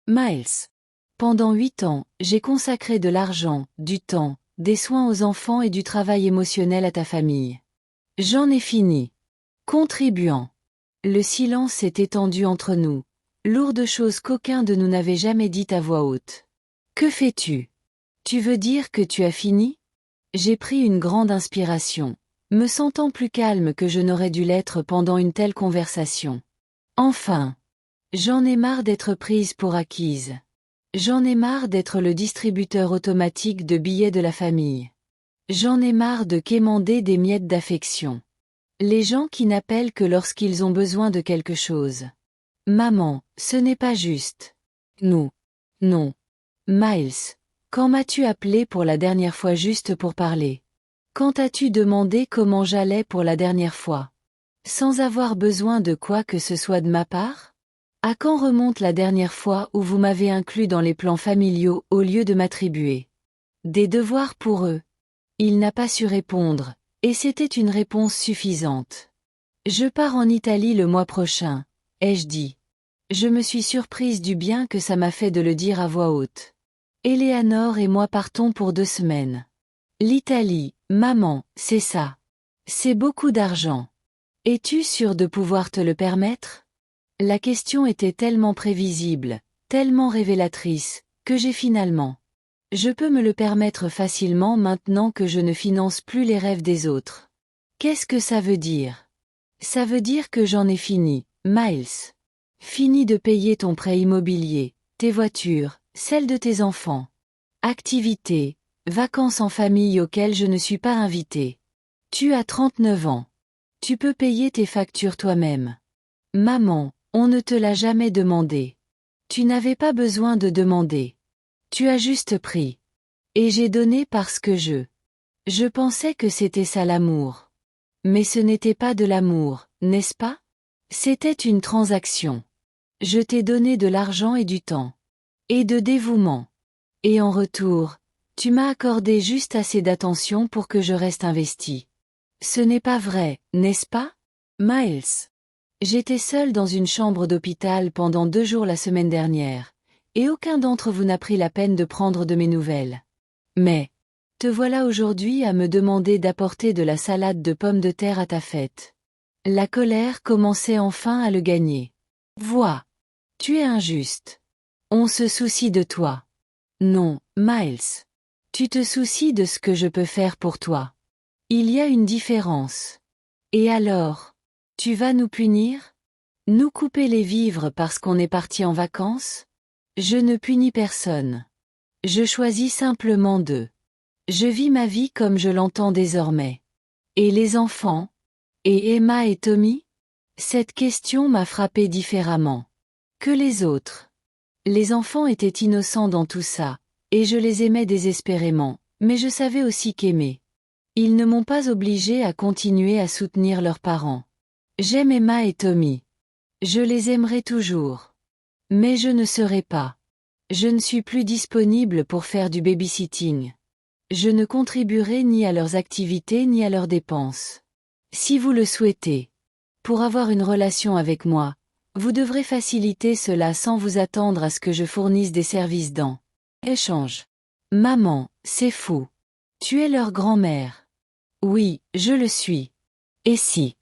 Miles. Pendant 8 ans, j'ai consacré de l'argent, du temps, des soins aux enfants et du travail émotionnel à ta famille. J'en ai fini. Contribuant. Le silence s'est étendu entre nous. Lourde chose qu'aucun de nous n'avait jamais dite à voix haute. Que fais-tu? Tu veux dire que tu as fini? J'ai pris une grande inspiration, me sentant plus calme que je n'aurais dû l'être pendant une telle conversation. Enfin. J'en ai marre d'être prise pour acquise. J'en ai marre d'être le distributeur automatique de billets de la famille. J'en ai marre de quémander des miettes d'affection. Les gens qui n'appellent que lorsqu'ils ont besoin de quelque chose. Maman, ce n'est pas juste. Non. Non. Miles, quand m'as-tu appelé pour la dernière fois juste pour parler? Quand as-tu demandé comment j'allais pour la dernière fois? Sans avoir besoin de quoi que ce soit de ma part? À quand remonte la dernière fois où vous m'avez inclus dans les plans familiaux au lieu de m'attribuer des devoirs pour eux? Il n'a pas su répondre, et c'était une réponse suffisante. Je pars en Italie le mois prochain, ai-je dit. Je me suis surprise du bien que ça m'a fait de le dire à voix haute. Eleanor et moi partons pour 2 semaines. L'Italie, maman, c'est ça. C'est beaucoup d'argent. Es-tu sûre de pouvoir te le permettre? La question était tellement prévisible, tellement révélatrice, que j'ai finalement. Je peux me le permettre facilement maintenant que je ne finance plus les rêves des autres. Qu'est-ce que ça veut dire? Ça veut dire que j'en ai fini, Miles. Fini de payer ton prêt immobilier, tes voitures, celles de tes enfants. Activités, vacances en famille auxquelles je ne suis pas invitée. Tu as 39 ans. Tu peux payer tes factures toi-même. Maman, on ne te l'a jamais demandé. Tu n'avais pas besoin de demander. Tu as juste pris. Et j'ai donné parce que je pensais que c'était ça l'amour. Mais ce n'était pas de l'amour, n'est-ce pas? C'était une transaction. Je t'ai donné de l'argent et du temps. Et de dévouement. Et en retour, tu m'as accordé juste assez d'attention pour que je reste investi. Ce n'est pas vrai, n'est-ce pas? Miles. J'étais seule dans une chambre d'hôpital pendant 2 jours la semaine dernière, et aucun d'entre vous n'a pris la peine de prendre de mes nouvelles. Mais, te voilà aujourd'hui à me demander d'apporter de la salade de pommes de terre à ta fête. La colère commençait enfin à le gagner. Vois. Tu es injuste. On se soucie de toi. Non, Miles. Tu te soucies de ce que je peux faire pour toi. Il y a une différence. Et alors? Tu vas nous punir? Nous couper les vivres parce qu'on est parti en vacances? Je ne punis personne. Je choisis simplement de. Je vis ma vie comme je l'entends désormais. Et les enfants? Et Emma et Tommy? Cette question m'a frappé différemment que les autres. Les enfants étaient innocents dans tout ça, et je les aimais désespérément, mais je savais aussi qu'aimer. Ils ne m'ont pas obligé à continuer à soutenir leurs parents. J'aime Emma et Tommy. Je les aimerai toujours. Mais je ne serai pas. Je ne suis plus disponible pour faire du babysitting. Je ne contribuerai ni à leurs activités ni à leurs dépenses. Si vous le souhaitez. Pour avoir une relation avec moi, vous devrez faciliter cela sans vous attendre à ce que je fournisse des services dans échange. Maman, c'est fou. Tu es leur grand-mère. Oui, je le suis. Et si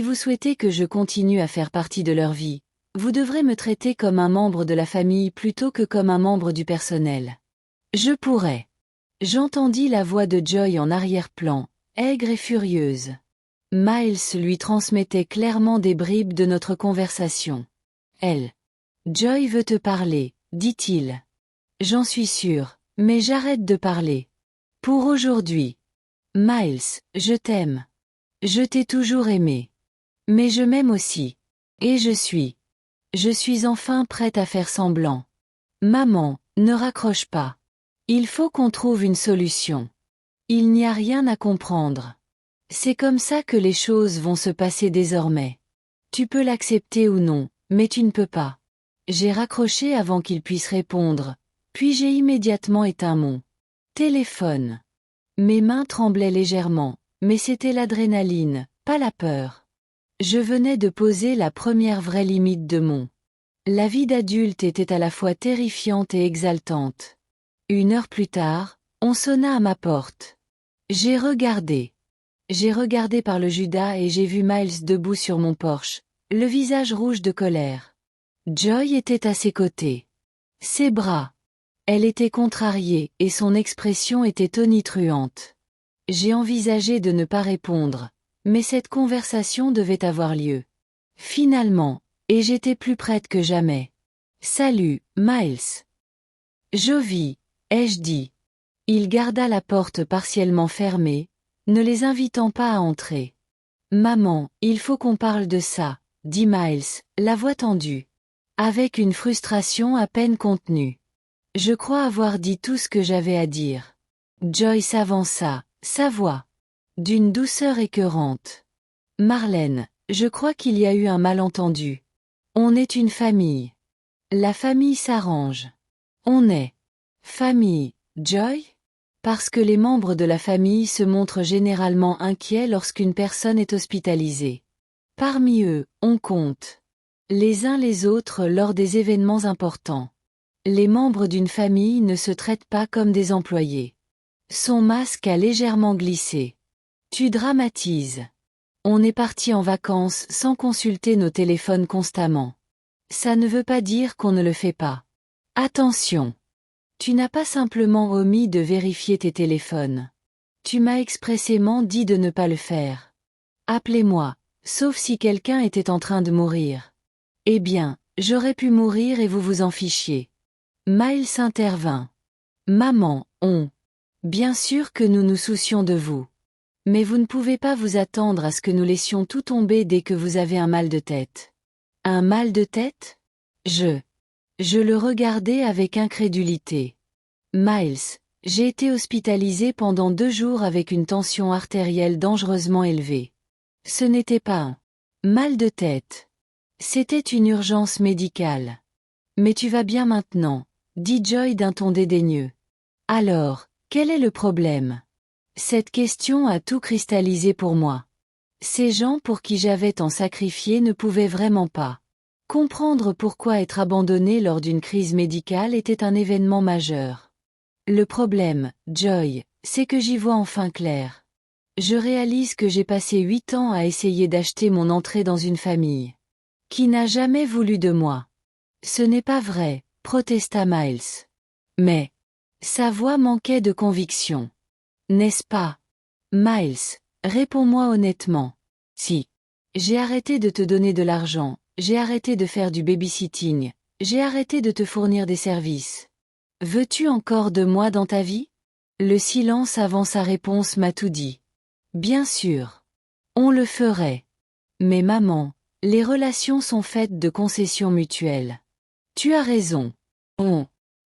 vous souhaitez que je continue à faire partie de leur vie, vous devrez me traiter comme un membre de la famille plutôt que comme un membre du personnel. Je pourrais. J'entendis la voix de Joy en arrière-plan, aigre et furieuse. Miles lui transmettait clairement des bribes de notre conversation. Elle. Joy veut te parler, dit-il. J'en suis sûr, mais j'arrête de parler. Pour aujourd'hui. Miles, je t'aime. Je t'ai toujours aimé. Mais je m'aime aussi. Et je suis enfin prête à faire semblant. Maman, ne raccroche pas. Il faut qu'on trouve une solution. Il n'y a rien à comprendre. C'est comme ça que les choses vont se passer désormais. Tu peux l'accepter ou non, mais tu ne peux pas. J'ai raccroché avant qu'il puisse répondre, puis j'ai immédiatement éteint mon téléphone. Mes mains tremblaient légèrement, mais c'était l'adrénaline, pas la peur. Je venais de poser la première vraie limite de la vie d'adulte était à la fois terrifiante et exaltante. 1 heure plus tard, on sonna à ma porte. J'ai regardé. J'ai regardé par le Judas et j'ai vu Miles debout sur mon porche, le visage rouge de colère. Joy était à ses côtés. Ses bras. Elle était contrariée et son expression était tonitruante. J'ai envisagé de ne pas répondre, mais cette conversation devait avoir lieu. Finalement, et j'étais plus prête que jamais. Salut, Miles. Jovi, ai-je dit. Il garda la porte partiellement fermée, ne les invitant pas à entrer. Maman, il faut qu'on parle de ça, dit Miles, la voix tendue. Avec une frustration à peine contenue. Je crois avoir dit tout ce que j'avais à dire. Joy s'avança, sa voix d'une douceur écœurante. Marlène, je crois qu'il y a eu un malentendu. On est une famille. La famille s'arrange. On est famille, Joy? Parce que les membres de la famille se montrent généralement inquiets lorsqu'une personne est hospitalisée. Parmi eux, on compte les uns les autres lors des événements importants. Les membres d'une famille ne se traitent pas comme des employés. Son masque a légèrement glissé. Tu dramatises. On est parti en vacances sans consulter nos téléphones constamment. Ça ne veut pas dire qu'on ne le fait pas. Attention. Tu n'as pas simplement omis de vérifier tes téléphones. Tu m'as expressément dit de ne pas le faire. Appelez-moi, sauf si quelqu'un était en train de mourir. Eh bien, j'aurais pu mourir et vous vous en fichiez. Miles intervint. Maman, bien sûr que nous nous soucions de vous. Mais vous ne pouvez pas vous attendre à ce que nous laissions tout tomber dès que vous avez un mal de tête. Un mal de tête? Je le regardais avec incrédulité. Miles, j'ai été hospitalisé pendant 2 jours avec une tension artérielle dangereusement élevée. Ce n'était pas un mal de tête. C'était une urgence médicale. Mais tu vas bien maintenant, dit Joy d'un ton dédaigneux. Alors, quel est le problème? Cette question a tout cristallisé pour moi. Ces gens pour qui j'avais tant sacrifié ne pouvaient vraiment pas comprendre pourquoi être abandonné lors d'une crise médicale était un événement majeur. Le problème, Joy, c'est que j'y vois enfin clair. Je réalise que j'ai passé 8 ans à essayer d'acheter mon entrée dans une famille qui n'a jamais voulu de moi. Ce n'est pas vrai, protesta Miles. Mais sa voix manquait de conviction. N'est-ce pas? Miles, réponds-moi honnêtement. Si. J'ai arrêté de te donner de l'argent, j'ai arrêté de faire du babysitting, j'ai arrêté de te fournir des services. Veux-tu encore de moi dans ta vie? Le silence avant sa réponse m'a tout dit. Bien sûr. On le ferait. Mais maman, les relations sont faites de concessions mutuelles. Tu as raison.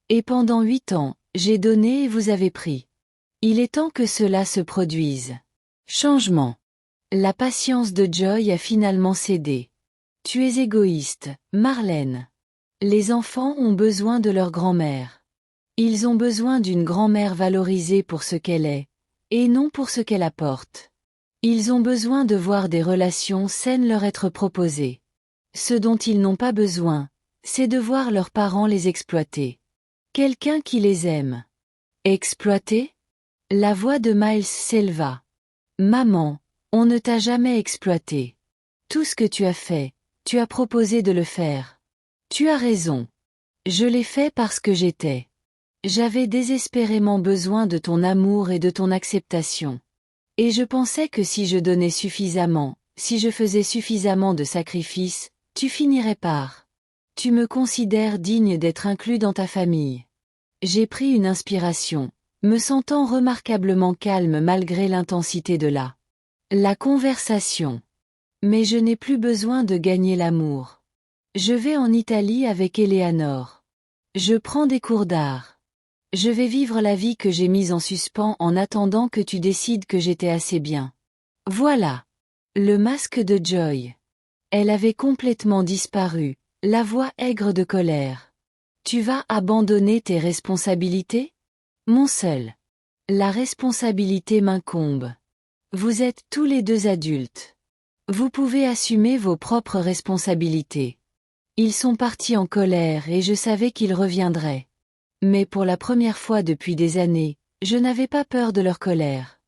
Et pendant 8 ans, j'ai donné et vous avez pris. Il est temps que cela se produise. Changement. La patience de Joy a finalement cédé. Tu es égoïste, Marlène. Les enfants ont besoin de leur grand-mère. Ils ont besoin d'une grand-mère valorisée pour ce qu'elle est, et non pour ce qu'elle apporte. Ils ont besoin de voir des relations saines leur être proposées. Ce dont ils n'ont pas besoin, c'est de voir leurs parents les exploiter. Quelqu'un qui les aime. Exploiter? La voix de Miles s'éleva. Maman, on ne t'a jamais exploité. Tout ce que tu as fait, tu as proposé de le faire. Tu as raison. Je l'ai fait parce que J'avais désespérément besoin de ton amour et de ton acceptation. Et je pensais que si je donnais suffisamment, si je faisais suffisamment de sacrifices, tu finirais par. Tu me considères digne d'être inclus dans ta famille. J'ai pris une inspiration, me sentant remarquablement calme malgré l'intensité de la conversation. Mais je n'ai plus besoin de gagner l'amour. Je vais en Italie avec Eleanor. Je prends des cours d'art. Je vais vivre la vie que j'ai mise en suspens en attendant que tu décides que j'étais assez bien. Voilà. Le masque de Joy. Elle avait complètement disparu, la voix aigre de colère. Tu vas abandonner tes responsabilités? Mon seul. La responsabilité m'incombe. Vous êtes tous les deux adultes. Vous pouvez assumer vos propres responsabilités. Ils sont partis en colère et je savais qu'ils reviendraient. Mais pour la première fois depuis des années, je n'avais pas peur de leur colère.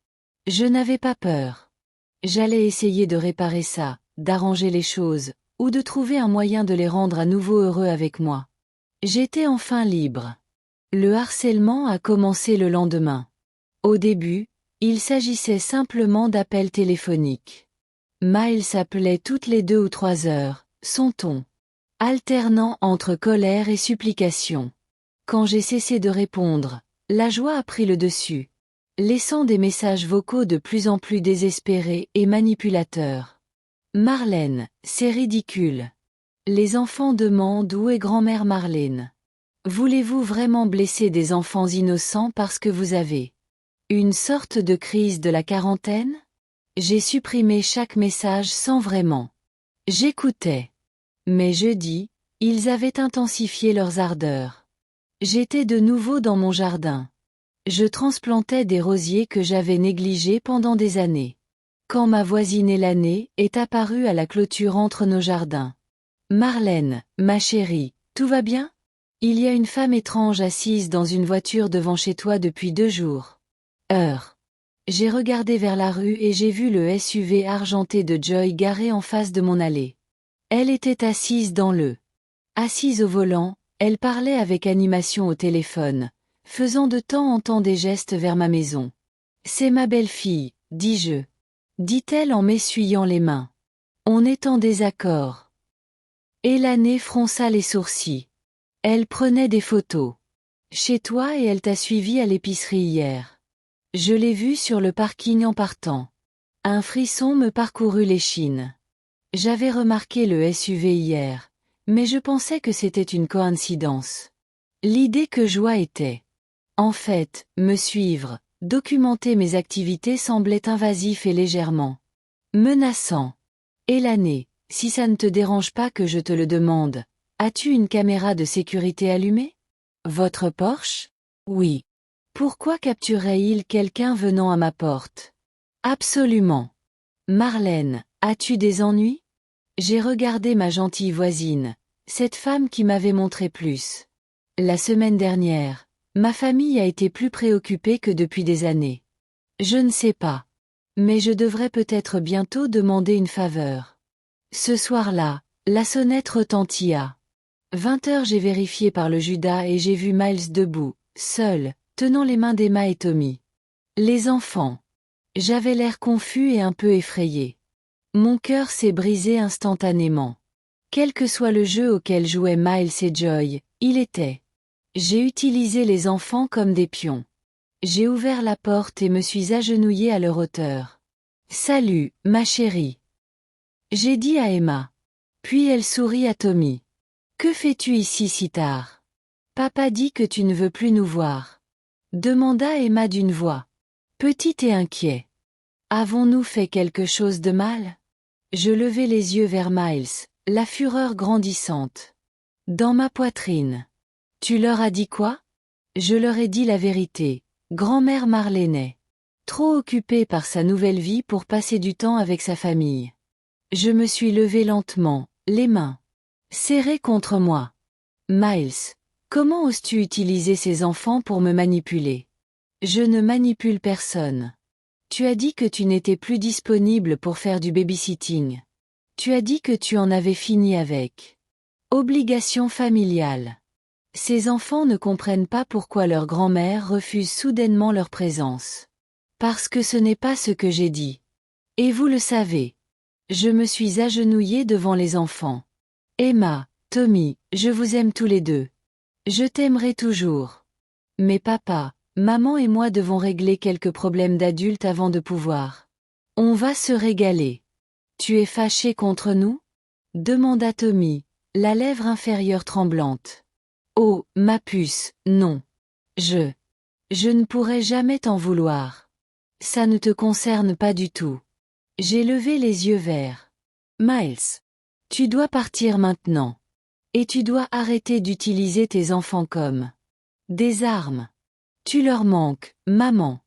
Je n'avais pas peur. J'allais essayer de réparer ça, d'arranger les choses, ou de trouver un moyen de les rendre à nouveau heureux avec moi. J'étais enfin libre. Le harcèlement a commencé le lendemain. Au début, il s'agissait simplement d'appels téléphoniques. Miles appelait toutes les 2 ou 3 heures, son ton alternant entre colère et supplication. Quand j'ai cessé de répondre, la joie a pris le dessus, laissant des messages vocaux de plus en plus désespérés et manipulateurs. Marlène, c'est ridicule. Les enfants demandent où est grand-mère Marlène. Voulez-vous vraiment blesser des enfants innocents parce que vous avez une sorte de crise de la quarantaine? J'ai supprimé chaque message sans vraiment. J'écoutais. Mais jeudi, ils avaient intensifié leurs ardeurs. J'étais de nouveau dans mon jardin. Je transplantais des rosiers que j'avais négligés pendant des années. Quand ma voisine Élanée est apparue à la clôture entre nos jardins. Marlène, ma chérie, tout va bien? Il y a une femme étrange assise dans une voiture devant chez toi depuis 2 jours. J'ai regardé vers la rue et j'ai vu le SUV argenté de Joy garé en face de mon allée. Elle était assise au volant, elle parlait avec animation au téléphone, faisant de temps en temps des gestes vers ma maison. C'est ma belle-fille, dis-je. Dit-elle en m'essuyant les mains. On est en désaccord. Élanée fronça les sourcils. Elle prenait des photos. Chez toi et elle t'a suivi à l'épicerie hier. Je l'ai vue sur le parking en partant. Un frisson me parcourut l'échine. J'avais remarqué le SUV hier, mais je pensais que c'était une coïncidence. L'idée que Joie était. En fait, me suivre, documenter mes activités semblait invasif et légèrement menaçant. Élanée, si ça ne te dérange pas que je te le demande, as-tu une caméra de sécurité allumée? Votre Porsche? Oui. Pourquoi capturerait-il quelqu'un venant à ma porte? Absolument. Marlène, as-tu des ennuis? J'ai regardé ma gentille voisine, cette femme qui m'avait montré plus. La semaine dernière, ma famille a été plus préoccupée que depuis des années. Je ne sais pas. Mais je devrais peut-être bientôt demander une faveur. Ce soir-là, la sonnette retentit à 20 heures. J'ai vérifié par le Judas et j'ai vu Miles debout, seul, tenant les mains d'Emma et Tommy. Les enfants. J'avais l'air confus et un peu effrayé. Mon cœur s'est brisé instantanément. Quel que soit le jeu auquel jouaient Miles et Joy, il était. J'ai utilisé les enfants comme des pions. J'ai ouvert la porte et me suis agenouillée à leur hauteur. Salut, ma chérie. J'ai dit à Emma. Puis elle sourit à Tommy. Que fais-tu ici si tard? Papa dit que tu ne veux plus nous voir. Demanda Emma d'une voix petite et inquiet. Avons-nous fait quelque chose de mal? Je levai les yeux vers Miles, la fureur grandissante. Dans ma poitrine. Tu leur as dit quoi? Je leur ai dit la vérité. Grand-mère Marlène est trop occupé par sa nouvelle vie pour passer du temps avec sa famille. Je me suis levé lentement, les mains serrées contre moi. Miles, comment oses-tu utiliser ces enfants pour me manipuler? Je ne manipule personne. Tu as dit que tu n'étais plus disponible pour faire du babysitting. Tu as dit que tu en avais fini avec. Obligation familiale. Ces enfants ne comprennent pas pourquoi leur grand-mère refuse soudainement leur présence. Parce que ce n'est pas ce que j'ai dit. Et vous le savez. Je me suis agenouillée devant les enfants. Emma, Tommy, je vous aime tous les deux. Je t'aimerai toujours. Mais papa, maman et moi devons régler quelques problèmes d'adultes avant de pouvoir. On va se régaler. Tu es fâché contre nous? Demanda Tommy, la lèvre inférieure tremblante. Oh, ma puce, non. Je ne pourrai jamais t'en vouloir. Ça ne te concerne pas du tout. J'ai levé les yeux vers Miles. Tu dois partir maintenant. Et tu dois arrêter d'utiliser tes enfants comme des armes. Tu leur manques, maman.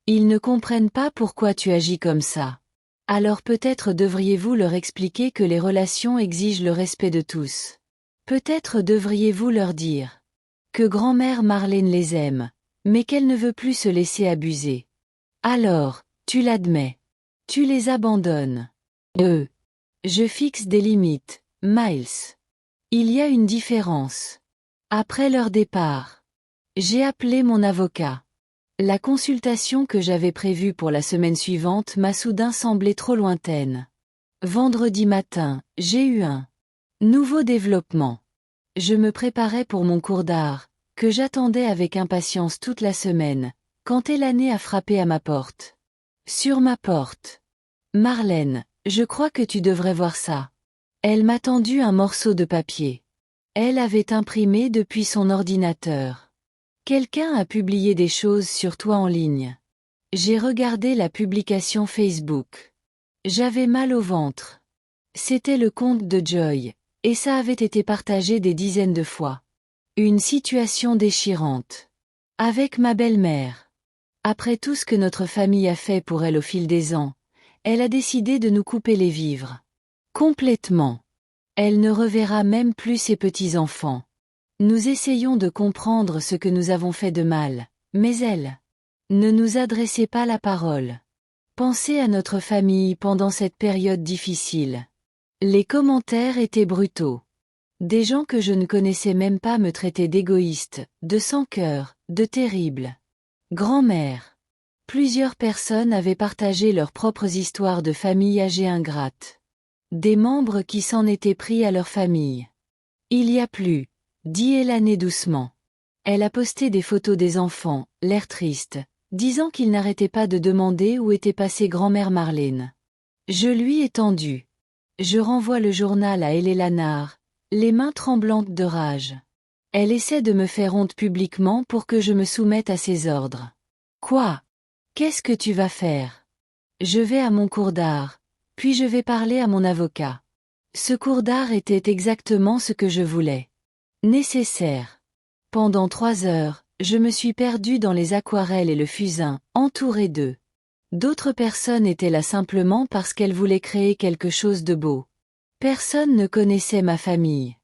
Ils ne comprennent pas pourquoi tu agis comme ça. Alors peut-être devriez-vous leur expliquer que les relations exigent le respect de tous. Peut-être devriez-vous leur dire que grand-mère Marlène les aime, mais qu'elle ne veut plus se laisser abuser. Alors, tu l'admets. Tu les abandonnes. Je fixe des limites, Miles. Il y a une différence. Après leur départ, j'ai appelé mon avocat. La consultation que j'avais prévue pour la semaine suivante m'a soudain semblé trop lointaine. Vendredi matin, j'ai eu un nouveau développement. Je me préparais pour mon cours d'art, que j'attendais avec impatience toute la semaine, quand Elane a frappé à ma porte. Sur ma porte. Marlène, je crois que tu devrais voir ça. Elle m'a tendu un morceau de papier. Elle avait imprimé depuis son ordinateur. Quelqu'un a publié des choses sur toi en ligne. J'ai regardé la publication Facebook. J'avais mal au ventre. C'était le compte de Joy, et ça avait été partagé des dizaines de fois. Une situation déchirante. Avec ma belle-mère. Après tout ce que notre famille a fait pour elle au fil des ans, elle a décidé de nous couper les vivres. Complètement. Elle ne reverra même plus ses petits-enfants. Nous essayons de comprendre ce que nous avons fait de mal, mais elle ne nous adressait pas la parole. Pensez à notre famille pendant cette période difficile. Les commentaires étaient brutaux. Des gens que je ne connaissais même pas me traitaient d'égoïste, de sans-cœur, de terrible. Grand-mère. Plusieurs personnes avaient partagé leurs propres histoires de famille âgée ingrate. Des membres qui s'en étaient pris à leur famille. Il y a plus, dit Elane doucement. Elle a posté des photos des enfants, l'air triste, disant qu'ils n'arrêtaient pas de demander où était passée grand-mère Marlène. Je lui ai tendu. Je renvoie le journal à Eleanor, les mains tremblantes de rage. Elle essaie de me faire honte publiquement pour que je me soumette à ses ordres. Quoi? Qu'est-ce que tu vas faire? Je vais à mon cours d'art, puis je vais parler à mon avocat. Ce cours d'art était exactement ce que je voulais. Nécessaire. Pendant 3 heures, je me suis perdue dans les aquarelles et le fusain, entourée d'eux. D'autres personnes étaient là simplement parce qu'elles voulaient créer quelque chose de beau. Personne ne connaissait ma famille.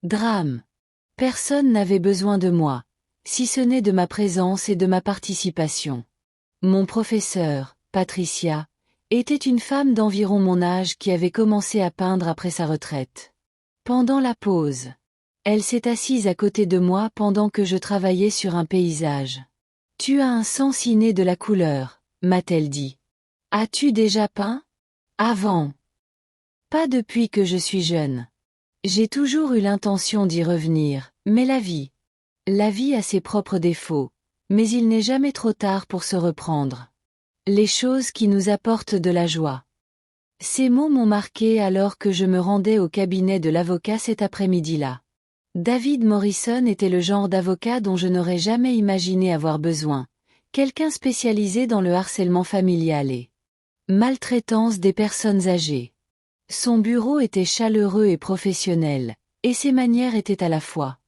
Drame. Personne n'avait besoin de moi, si ce n'est de ma présence et de ma participation. Mon professeur, Patricia, était une femme d'environ mon âge qui avait commencé à peindre après sa retraite. Pendant la pause, elle s'est assise à côté de moi pendant que je travaillais sur un paysage. « Tu as un sens inné de la couleur », m'a-t-elle dit. « As-tu déjà peint? » Avant. Pas depuis que je suis jeune. J'ai toujours eu l'intention d'y revenir, mais la vie a ses propres défauts, mais il n'est jamais trop tard pour se reprendre. Les choses qui nous apportent de la joie. Ces mots m'ont marqué alors que je me rendais au cabinet de l'avocat cet après-midi-là. David Morrison était le genre d'avocat dont je n'aurais jamais imaginé avoir besoin, quelqu'un spécialisé dans le harcèlement familial et maltraitance des personnes âgées. Son bureau était chaleureux et professionnel, et ses manières étaient à la fois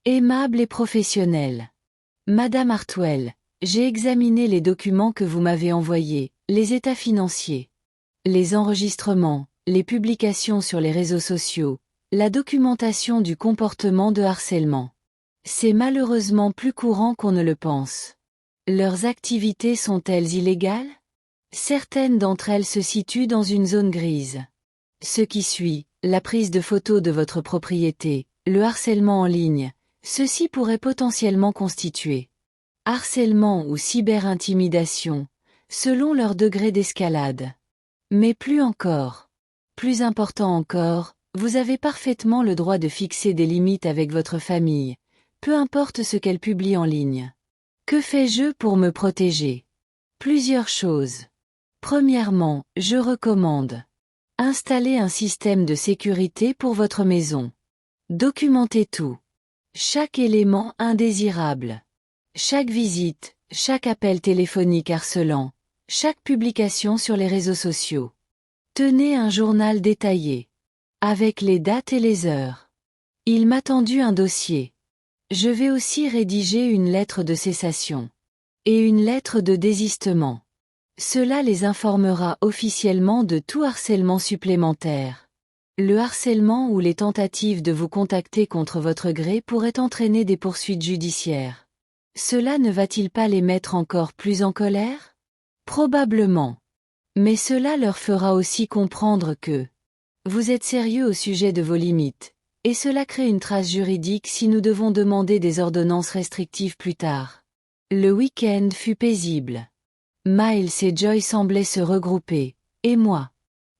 aimables et professionnelles. Madame Hartwell, J'ai examiné les documents que vous m'avez envoyés, les états financiers, les enregistrements, les publications sur les réseaux sociaux, la documentation du comportement de harcèlement. C'est malheureusement plus courant qu'on ne le pense. Leurs activités sont-elles illégales? Certaines d'entre elles se situent dans une zone grise. Ce qui suit, la prise de photos de votre propriété, le harcèlement en ligne, ceci pourrait potentiellement constituer harcèlement ou cyberintimidation, selon leur degré d'escalade. Mais plus encore, plus important encore, vous avez parfaitement le droit de fixer des limites avec votre famille, peu importe ce qu'elle publie en ligne. Que fais-je pour me protéger? Plusieurs choses. Premièrement, je recommande installer un système de sécurité pour votre maison. Documentez tout. Chaque élément indésirable. Chaque visite, chaque appel téléphonique harcelant, chaque publication sur les réseaux sociaux. Tenez un journal détaillé, avec les dates et les heures. Il m'a tendu un dossier. Je vais aussi rédiger une lettre de cessation et une lettre de désistement. Cela les informera officiellement de tout harcèlement supplémentaire. Le harcèlement ou les tentatives de vous contacter contre votre gré pourraient entraîner des poursuites judiciaires. Cela ne va-t-il pas les mettre encore plus en colère? Probablement. Mais cela leur fera aussi comprendre que vous êtes sérieux au sujet de vos limites, et cela crée une trace juridique si nous devons demander des ordonnances restrictives plus tard. Le week-end fut paisible. Miles et Joy semblaient se regrouper, et moi.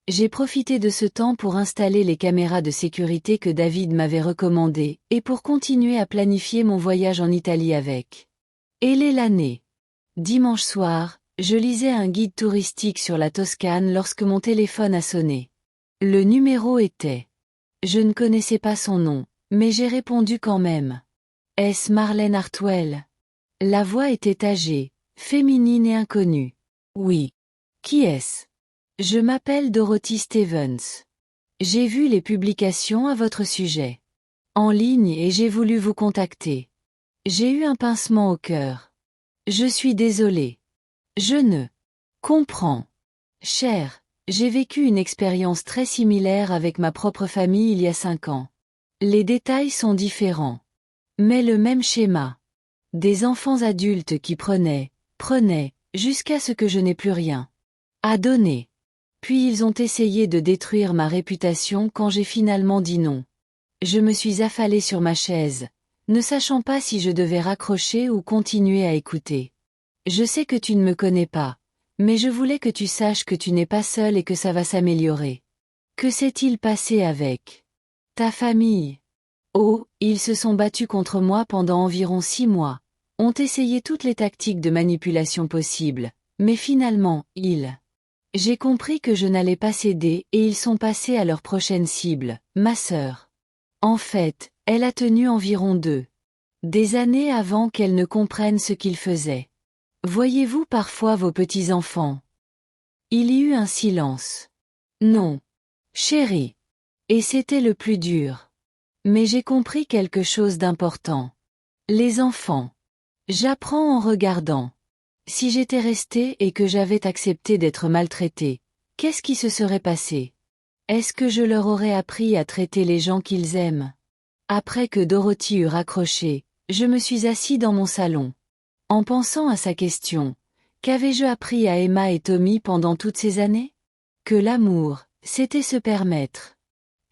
J'ai profité de ce temps pour installer les caméras de sécurité que David m'avait recommandées, et pour continuer à planifier mon voyage en Italie avec Elle l'année. Dimanche soir, je lisais un guide touristique sur la Toscane lorsque mon téléphone a sonné. Le numéro était. Je ne connaissais pas son nom, mais j'ai répondu quand même. Est-ce Marlène Hartwell? La voix était âgée, féminine et inconnue. Oui. Qui est-ce? Je m'appelle Dorothy Stevens. J'ai vu les publications à votre sujet en ligne et j'ai voulu vous contacter. J'ai eu un pincement au cœur. Je suis désolée. Je ne comprends. Cher, j'ai vécu une expérience très similaire avec ma propre famille il y a 5 ans. Les détails sont différents. Mais le même schéma. Des enfants adultes qui prenaient, jusqu'à ce que je n'ai plus rien à donner. Puis ils ont essayé de détruire ma réputation quand j'ai finalement dit non. Je me suis affalée sur ma chaise, ne sachant pas si je devais raccrocher ou continuer à écouter. Je sais que tu ne me connais pas, mais je voulais que tu saches que tu n'es pas seul et que ça va s'améliorer. Que s'est-il passé avec ta famille? Oh, ils se sont battus contre moi pendant environ 6 mois, ont essayé toutes les tactiques de manipulation possibles, mais finalement, J'ai compris que je n'allais pas céder et ils sont passés à leur prochaine cible, ma sœur. En fait, elle a tenu environ des années avant qu'elle ne comprenne ce qu'ils faisaient. Voyez-vous parfois vos petits-enfants? Il y eut un silence. Non. Chérie. Et c'était le plus dur. Mais j'ai compris quelque chose d'important. Les enfants. J'apprends en regardant. Si j'étais restée et que j'avais accepté d'être maltraitée, qu'est-ce qui se serait passé? Est-ce que je leur aurais appris à traiter les gens qu'ils aiment? Après que Dorothy eut raccroché, je me suis assis dans mon salon. En pensant à sa question, qu'avais-je appris à Emma et Tommy pendant toutes ces années? Que l'amour, c'était se permettre.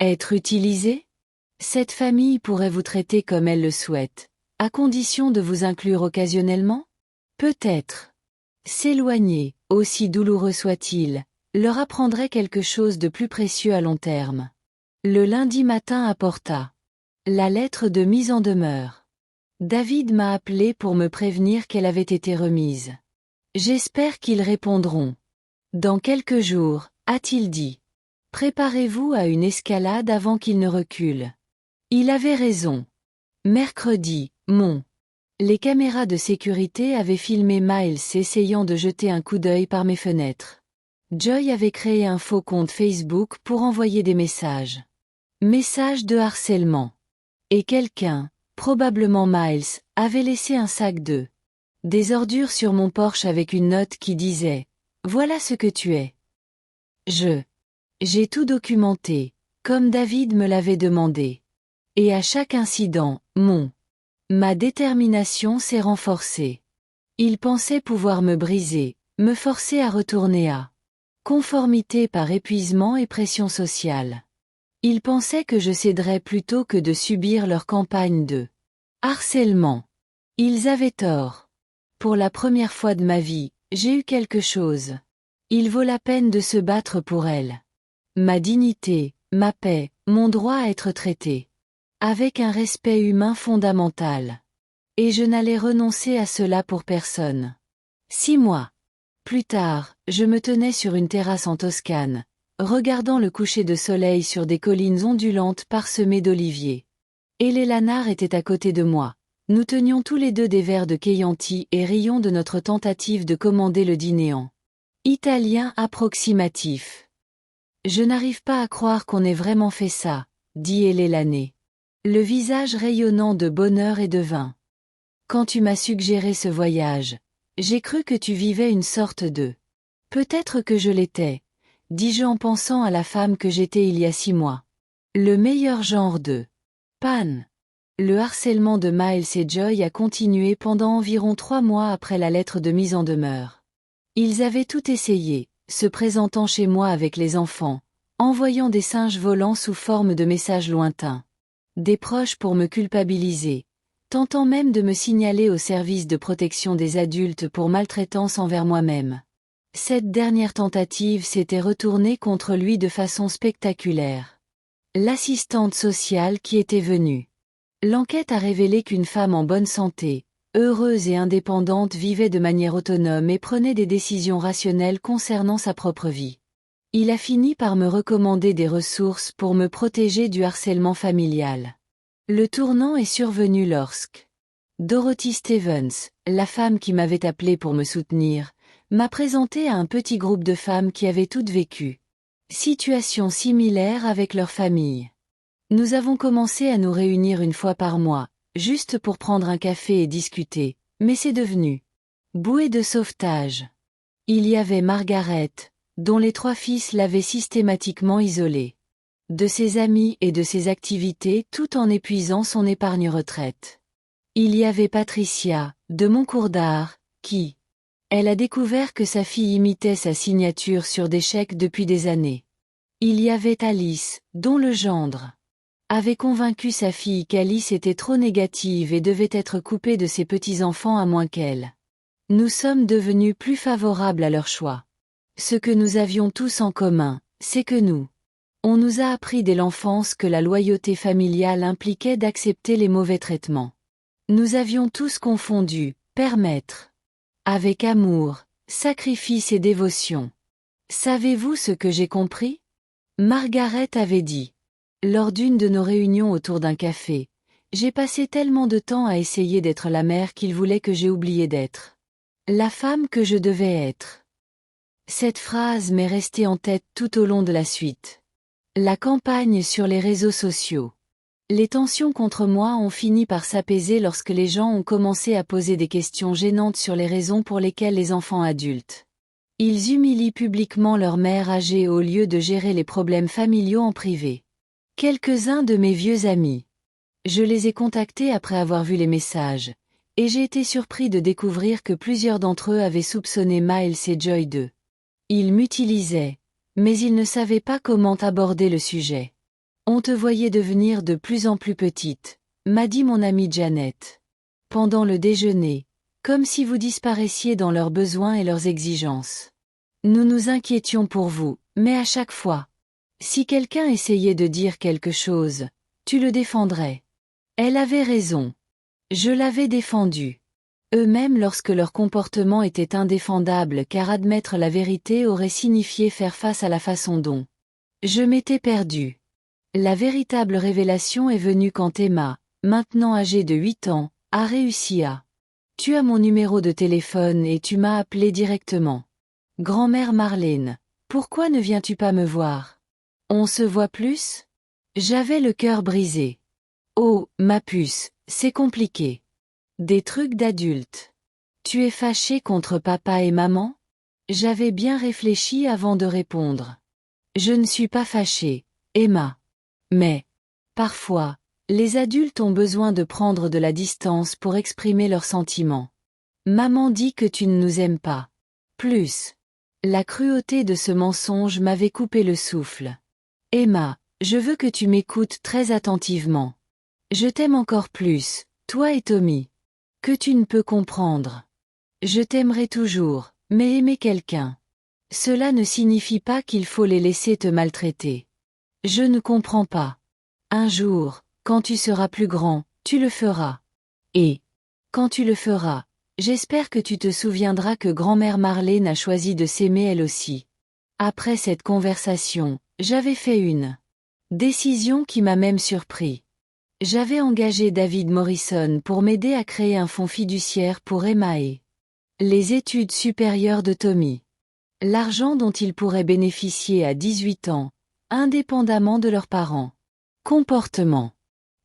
Être utilisé? Cette famille pourrait vous traiter comme elle le souhaite, à condition de vous inclure occasionnellement? Peut-être. S'éloigner, aussi douloureux soit-il, leur apprendrait quelque chose de plus précieux à long terme. Le lundi matin apporta la lettre de mise en demeure. David m'a appelé pour me prévenir qu'elle avait été remise. J'espère qu'ils répondront. Dans quelques jours, a-t-il dit. Préparez-vous à une escalade avant qu'il ne recule. Il avait raison. Mercredi, les caméras de sécurité avaient filmé Miles essayant de jeter un coup d'œil par mes fenêtres. Joy avait créé un faux compte Facebook pour envoyer des messages. Messages de harcèlement. Et quelqu'un, probablement Miles, avait laissé un sac de Des ordures sur mon porche avec une note qui disait « Voilà ce que tu es ». J'ai tout documenté, comme David me l'avait demandé. Et à chaque incident, ma détermination s'est renforcée. Il pensait pouvoir me briser, me forcer à retourner à conformité par épuisement et pression sociale. Il pensait que je céderais plutôt que de subir leur campagne de harcèlement. Ils avaient tort. Pour la première fois de ma vie, j'ai eu quelque chose. Il vaut la peine de se battre pour elle. Ma dignité, ma paix, mon droit à être traité avec un respect humain fondamental. Et je n'allais renoncer à cela pour personne. 6 mois plus tard, je me tenais sur une terrasse en Toscane, regardant le coucher de soleil sur des collines ondulantes parsemées d'oliviers. Et les Lanard étaient à côté de moi. Nous tenions tous les deux des verres de Chianti et rions de notre tentative de commander le dîner en italien approximatif. Je n'arrive pas à croire qu'on ait vraiment fait ça, dit Hélène, le visage rayonnant de bonheur et de vin. Quand tu m'as suggéré ce voyage, j'ai cru que tu vivais une sorte de... Peut-être que je l'étais, dis-je en pensant à la femme que j'étais il y a 6 mois. Le meilleur genre de... panne. Le harcèlement de Miles et Joy a continué pendant environ 3 mois après la lettre de mise en demeure. Ils avaient tout essayé, se présentant chez moi avec les enfants, envoyant des singes volants sous forme de messages lointains. Des proches pour me culpabiliser, tentant même de me signaler au service de protection des adultes pour maltraitance envers moi-même. Cette dernière tentative s'était retournée contre lui de façon spectaculaire. L'assistante sociale qui était venue. L'enquête a révélé qu'une femme en bonne santé, heureuse et indépendante vivait de manière autonome et prenait des décisions rationnelles concernant sa propre vie. Il a fini par me recommander des ressources pour me protéger du harcèlement familial. Le tournant est survenu lorsque Dorothy Stevens, la femme qui m'avait appelé pour me soutenir, m'a présenté à un petit groupe de femmes qui avaient toutes vécu situation similaire avec leur famille. Nous avons commencé à nous réunir une fois par mois, juste pour prendre un café et discuter, mais c'est devenu bouée de sauvetage. Il y avait Margaret, dont les 3 fils l'avaient systématiquement isolée. De ses amis et de ses activités tout en épuisant son épargne retraite. Il y avait Patricia, de mon cours d'art, qui... Elle a découvert que sa fille imitait sa signature sur des chèques depuis des années. Il y avait Alice, dont le gendre avait convaincu sa fille qu'Alice était trop négative et devait être coupée de ses petits-enfants à moins qu'elle. Nous sommes devenus plus favorables à leur choix. Ce que nous avions tous en commun, c'est que on nous a appris dès l'enfance que la loyauté familiale impliquait d'accepter les mauvais traitements. Nous avions tous confondu, permettre, avec amour, sacrifice et dévotion. Savez-vous ce que j'ai compris? Margaret avait dit. Lors d'une de nos réunions autour d'un café, j'ai passé tellement de temps à essayer d'être la mère qu'il voulait que j'ai oublié d'être la femme que je devais être. Cette phrase m'est restée en tête tout au long de la suite. La campagne sur les réseaux sociaux. Les tensions contre moi ont fini par s'apaiser lorsque les gens ont commencé à poser des questions gênantes sur les raisons pour lesquelles les enfants adultes. Ils humilient publiquement leur mère âgée au lieu de gérer les problèmes familiaux en privé. Quelques-uns de mes vieux amis. Je les ai contactés après avoir vu les messages, et j'ai été surpris de découvrir que plusieurs d'entre eux avaient soupçonné Miles et Joy d'eux. Ils m'utilisaient, mais ils ne savaient pas comment aborder le sujet. On te voyait devenir de plus en plus petite, m'a dit mon amie Janet. Pendant le déjeuner, comme si vous disparaissiez dans leurs besoins et leurs exigences. Nous nous inquiétions pour vous, mais à chaque fois. Si quelqu'un essayait de dire quelque chose, tu le défendrais. Elle avait raison. Je l'avais défendu. Eux-mêmes lorsque leur comportement était indéfendable car admettre la vérité aurait signifié faire face à la façon dont je m'étais perdue. La véritable révélation est venue quand Emma, maintenant âgée de 8 ans, a réussi à... Tu as mon numéro de téléphone et tu m'as appelé directement. Grand-mère Marlène, pourquoi ne viens-tu pas me voir? On se voit plus? J'avais le cœur brisé. Oh, ma puce, c'est compliqué. Des trucs d'adultes. Tu es fâché contre papa et maman? J'avais bien réfléchi avant de répondre. Je ne suis pas fâché, Emma. Mais, parfois, les adultes ont besoin de prendre de la distance pour exprimer leurs sentiments. Maman dit que tu ne nous aimes pas. Plus. La cruauté de ce mensonge m'avait coupé le souffle. Emma, je veux que tu m'écoutes très attentivement. Je t'aime encore plus, toi et Tommy. Que tu ne peux comprendre. Je t'aimerai toujours, mais aimer quelqu'un. Cela ne signifie pas qu'il faut les laisser te maltraiter. Je ne comprends pas. Un jour, quand tu seras plus grand, tu le feras. Et, quand tu le feras, j'espère que tu te souviendras que grand-mère Marlène a choisi de s'aimer elle aussi. Après cette conversation, j'avais fait une décision qui m'a même surpris. J'avais engagé David Morrison pour m'aider à créer un fonds fiduciaire pour Emma et les études supérieures de Tommy. L'argent dont ils pourraient bénéficier à 18 ans, indépendamment de leurs parents. Comportement.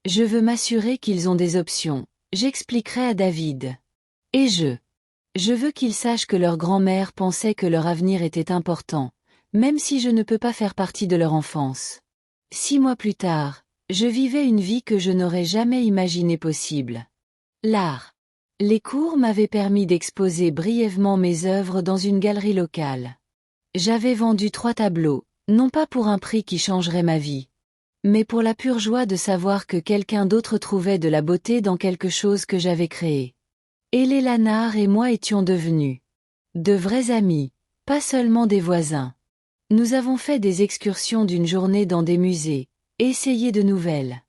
Je veux m'assurer qu'ils ont des options, j'expliquerai à David. Et je veux qu'ils sachent que leur grand-mère pensait que leur avenir était important, même si je ne peux pas faire partie de leur enfance. 6 mois plus tard, je vivais une vie que je n'aurais jamais imaginée possible. L'art. Les cours m'avaient permis d'exposer brièvement mes œuvres dans une galerie locale. J'avais vendu 3 tableaux, non pas pour un prix qui changerait ma vie, mais pour la pure joie de savoir que quelqu'un d'autre trouvait de la beauté dans quelque chose que j'avais créé. Hélé Lanard et moi étions devenus de vrais amis, pas seulement des voisins. Nous avons fait des excursions d'une journée dans des musées, essayé de nouvelles.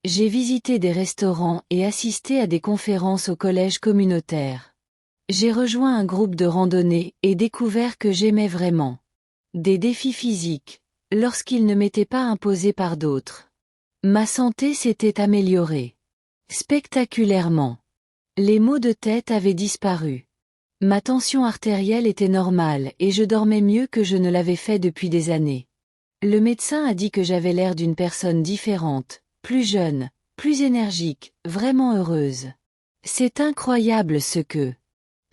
J'ai visité des restaurants et assisté à des conférences au collège communautaire. J'ai rejoint un groupe de randonnée et découvert que j'aimais vraiment des défis physiques, lorsqu'ils ne m'étaient pas imposés par d'autres. Ma santé s'était améliorée spectaculairement. Les maux de tête avaient disparu. Ma tension artérielle était normale et je dormais mieux que je ne l'avais fait depuis des années. Le médecin a dit que j'avais l'air d'une personne différente, plus jeune, plus énergique, vraiment heureuse. C'est incroyable ce que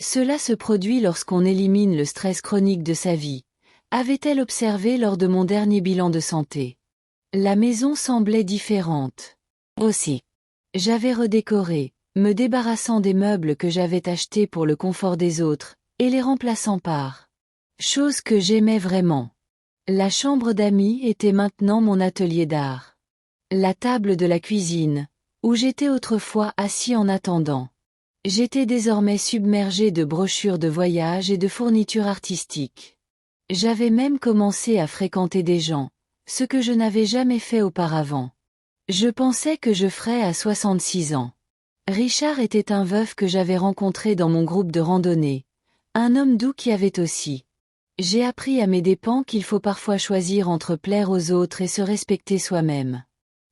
cela se produit lorsqu'on élimine le stress chronique de sa vie, avait-elle observé lors de mon dernier bilan de santé. La maison semblait différente. Aussi. J'avais redécoré, me débarrassant des meubles que j'avais achetés pour le confort des autres, et les remplaçant par chose que j'aimais vraiment. La chambre d'amis était maintenant mon atelier d'art. La table de la cuisine, où j'étais autrefois assis en attendant. J'étais désormais submergé de brochures de voyage et de fournitures artistiques. J'avais même commencé à fréquenter des gens, ce que je n'avais jamais fait auparavant. Je pensais que je ferais à 66 ans. Richard était un veuf que j'avais rencontré dans mon groupe de randonnée, un homme doux qui avait aussi. J'ai appris à mes dépens qu'il faut parfois choisir entre plaire aux autres et se respecter soi-même.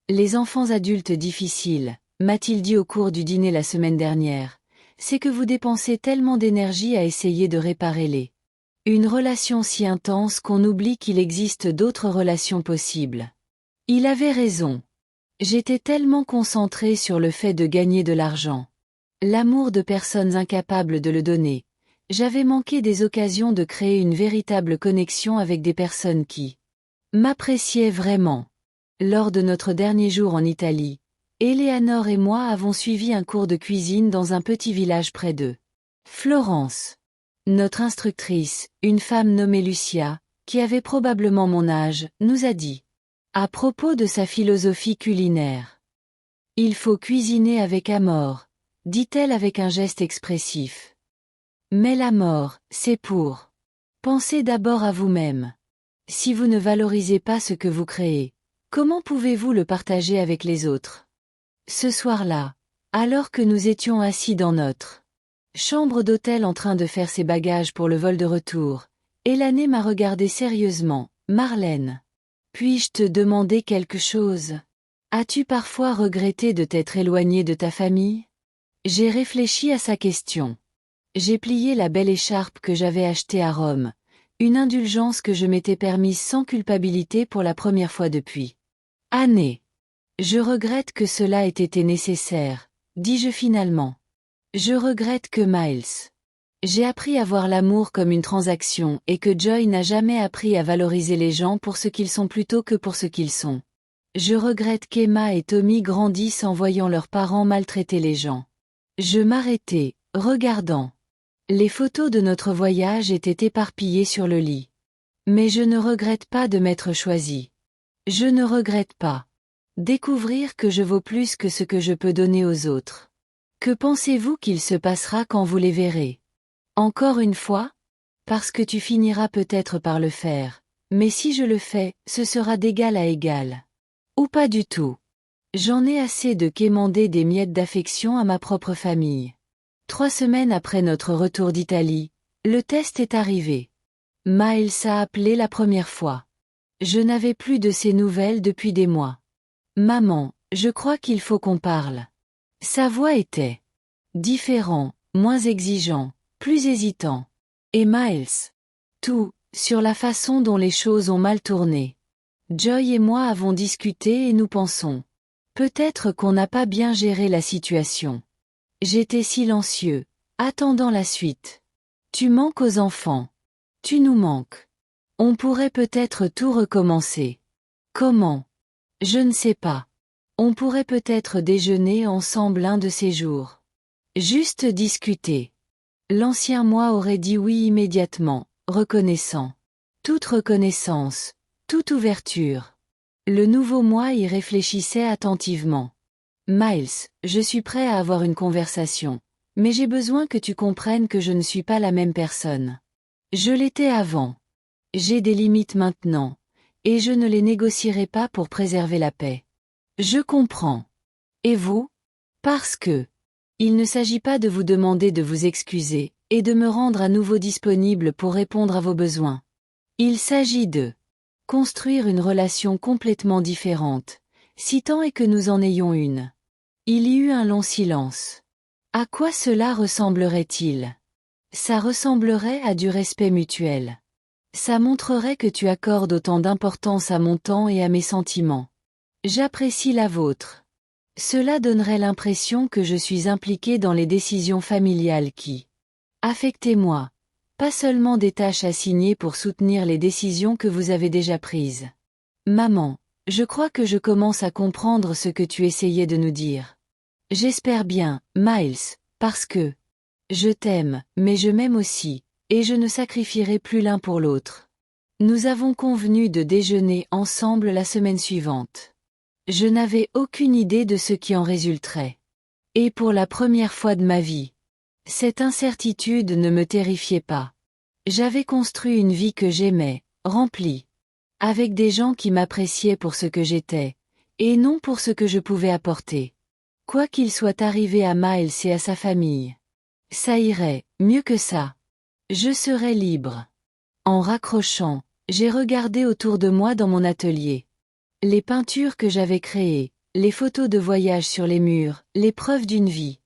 Les enfants adultes difficiles, m'a-t-il dit au cours du dîner la semaine dernière, c'est que vous dépensez tellement d'énergie à essayer de réparer une relation si intense qu'on oublie qu'il existe d'autres relations possibles. Il avait raison. J'étais tellement concentré sur le fait de gagner de l'argent. L'amour de personnes incapables de le donner. J'avais manqué des occasions de créer une véritable connexion avec des personnes qui m'appréciaient vraiment. Lors de notre dernier jour en Italie, Éléanore et moi avons suivi un cours de cuisine dans un petit village près de Florence. Notre instructrice, une femme nommée Lucia, qui avait probablement mon âge, nous a dit à propos de sa philosophie culinaire. Il faut cuisiner avec amour, dit-elle avec un geste expressif. Mais l'amour, c'est pour penser d'abord à vous-même. Si vous ne valorisez pas ce que vous créez, comment pouvez-vous le partager avec les autres? Ce soir-là, alors que nous étions assis dans notre chambre d'hôtel en train de faire ses bagages pour le vol de retour, Élanée m'a regardé sérieusement. Marlène. Puis-je te demander quelque chose? As-tu parfois regretté de t'être éloignée de ta famille? J'ai réfléchi à sa question. J'ai plié la belle écharpe que j'avais achetée à Rome, une indulgence que je m'étais permise sans culpabilité pour la première fois depuis années. Je regrette que cela ait été nécessaire, dis-je finalement. Je regrette que Miles J'ai appris à voir l'amour comme une transaction et que Joy n'a jamais appris à valoriser les gens pour ce qu'ils sont plutôt que pour ce qu'ils sont. Je regrette qu'Emma et Tommy grandissent en voyant leurs parents maltraiter les gens. Je m'arrêtais, regardant. Les photos de notre voyage étaient éparpillées sur le lit. Mais je ne regrette pas de m'être choisi. Je ne regrette pas. Découvrir que je vaux plus que ce que je peux donner aux autres. Que pensez-vous qu'il se passera quand vous les verrez? Encore une fois? Parce que tu finiras peut-être par le faire, mais si je le fais, ce sera d'égal à égal. Ou pas du tout. J'en ai assez de quémander des miettes d'affection à ma propre famille. 3 semaines après notre retour d'Italie, le test est arrivé. Miles a appelé la première fois. Je n'avais plus de ses nouvelles depuis des mois. Maman, je crois qu'il faut qu'on parle. Sa voix était différent, moins exigeant, plus hésitant. Et Miles. Tout, sur la façon dont les choses ont mal tourné. Joy et moi avons discuté et nous pensons. Peut-être qu'on n'a pas bien géré la situation. J'étais silencieux, attendant la suite. Tu manques aux enfants. Tu nous manques. On pourrait peut-être tout recommencer. Comment? Je ne sais pas. On pourrait peut-être déjeuner ensemble un de ces jours. Juste discuter. L'ancien moi aurait dit oui immédiatement, reconnaissant. Toute reconnaissance, toute ouverture. Le nouveau moi y réfléchissait attentivement. Miles, je suis prêt à avoir une conversation, mais j'ai besoin que tu comprennes que je ne suis pas la même personne. Je l'étais avant. J'ai des limites maintenant, et je ne les négocierai pas pour préserver la paix. Je comprends. Et vous? Parce que il ne s'agit pas de vous demander de vous excuser, et de me rendre à nouveau disponible pour répondre à vos besoins. Il s'agit de construire une relation complètement différente, si tant est que nous en ayons une. Il y eut un long silence. À quoi cela ressemblerait-il? Ça ressemblerait à du respect mutuel. Ça montrerait que tu accordes autant d'importance à mon temps et à mes sentiments. J'apprécie la vôtre. Cela donnerait l'impression que je suis impliqué dans les décisions familiales qui affectez-moi, pas seulement des tâches assignées pour soutenir les décisions que vous avez déjà prises. Maman, je crois que je commence à comprendre ce que tu essayais de nous dire. J'espère bien, Miles, parce que je t'aime, mais je m'aime aussi, et je ne sacrifierai plus l'un pour l'autre. Nous avons convenu de déjeuner ensemble la semaine suivante. Je n'avais aucune idée de ce qui en résulterait. Et pour la première fois de ma vie, cette incertitude ne me terrifiait pas. J'avais construit une vie que j'aimais, remplie, avec des gens qui m'appréciaient pour ce que j'étais, et non pour ce que je pouvais apporter. Quoi qu'il soit arrivé à Miles et à sa famille, ça irait, mieux que ça. Je serais libre. En raccrochant, j'ai regardé autour de moi dans mon atelier. Les peintures que j'avais créées, les photos de voyage sur les murs, les preuves d'une vie.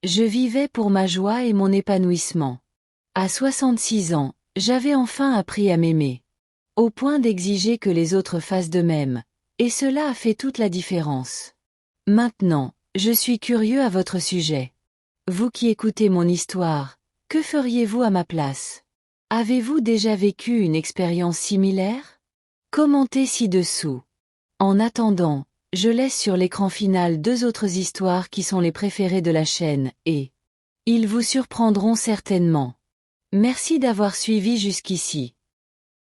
Je vivais pour ma joie et mon épanouissement. À 66 ans, j'avais enfin appris à m'aimer. Au point d'exiger que les autres fassent de même, et cela a fait toute la différence. Maintenant, je suis curieux à votre sujet. Vous qui écoutez mon histoire, que feriez-vous à ma place? Avez-vous déjà vécu une expérience similaire? Commentez ci-dessous. En attendant, je laisse sur l'écran final 2 autres histoires qui sont les préférées de la chaîne, et ils vous surprendront certainement. Merci d'avoir suivi jusqu'ici.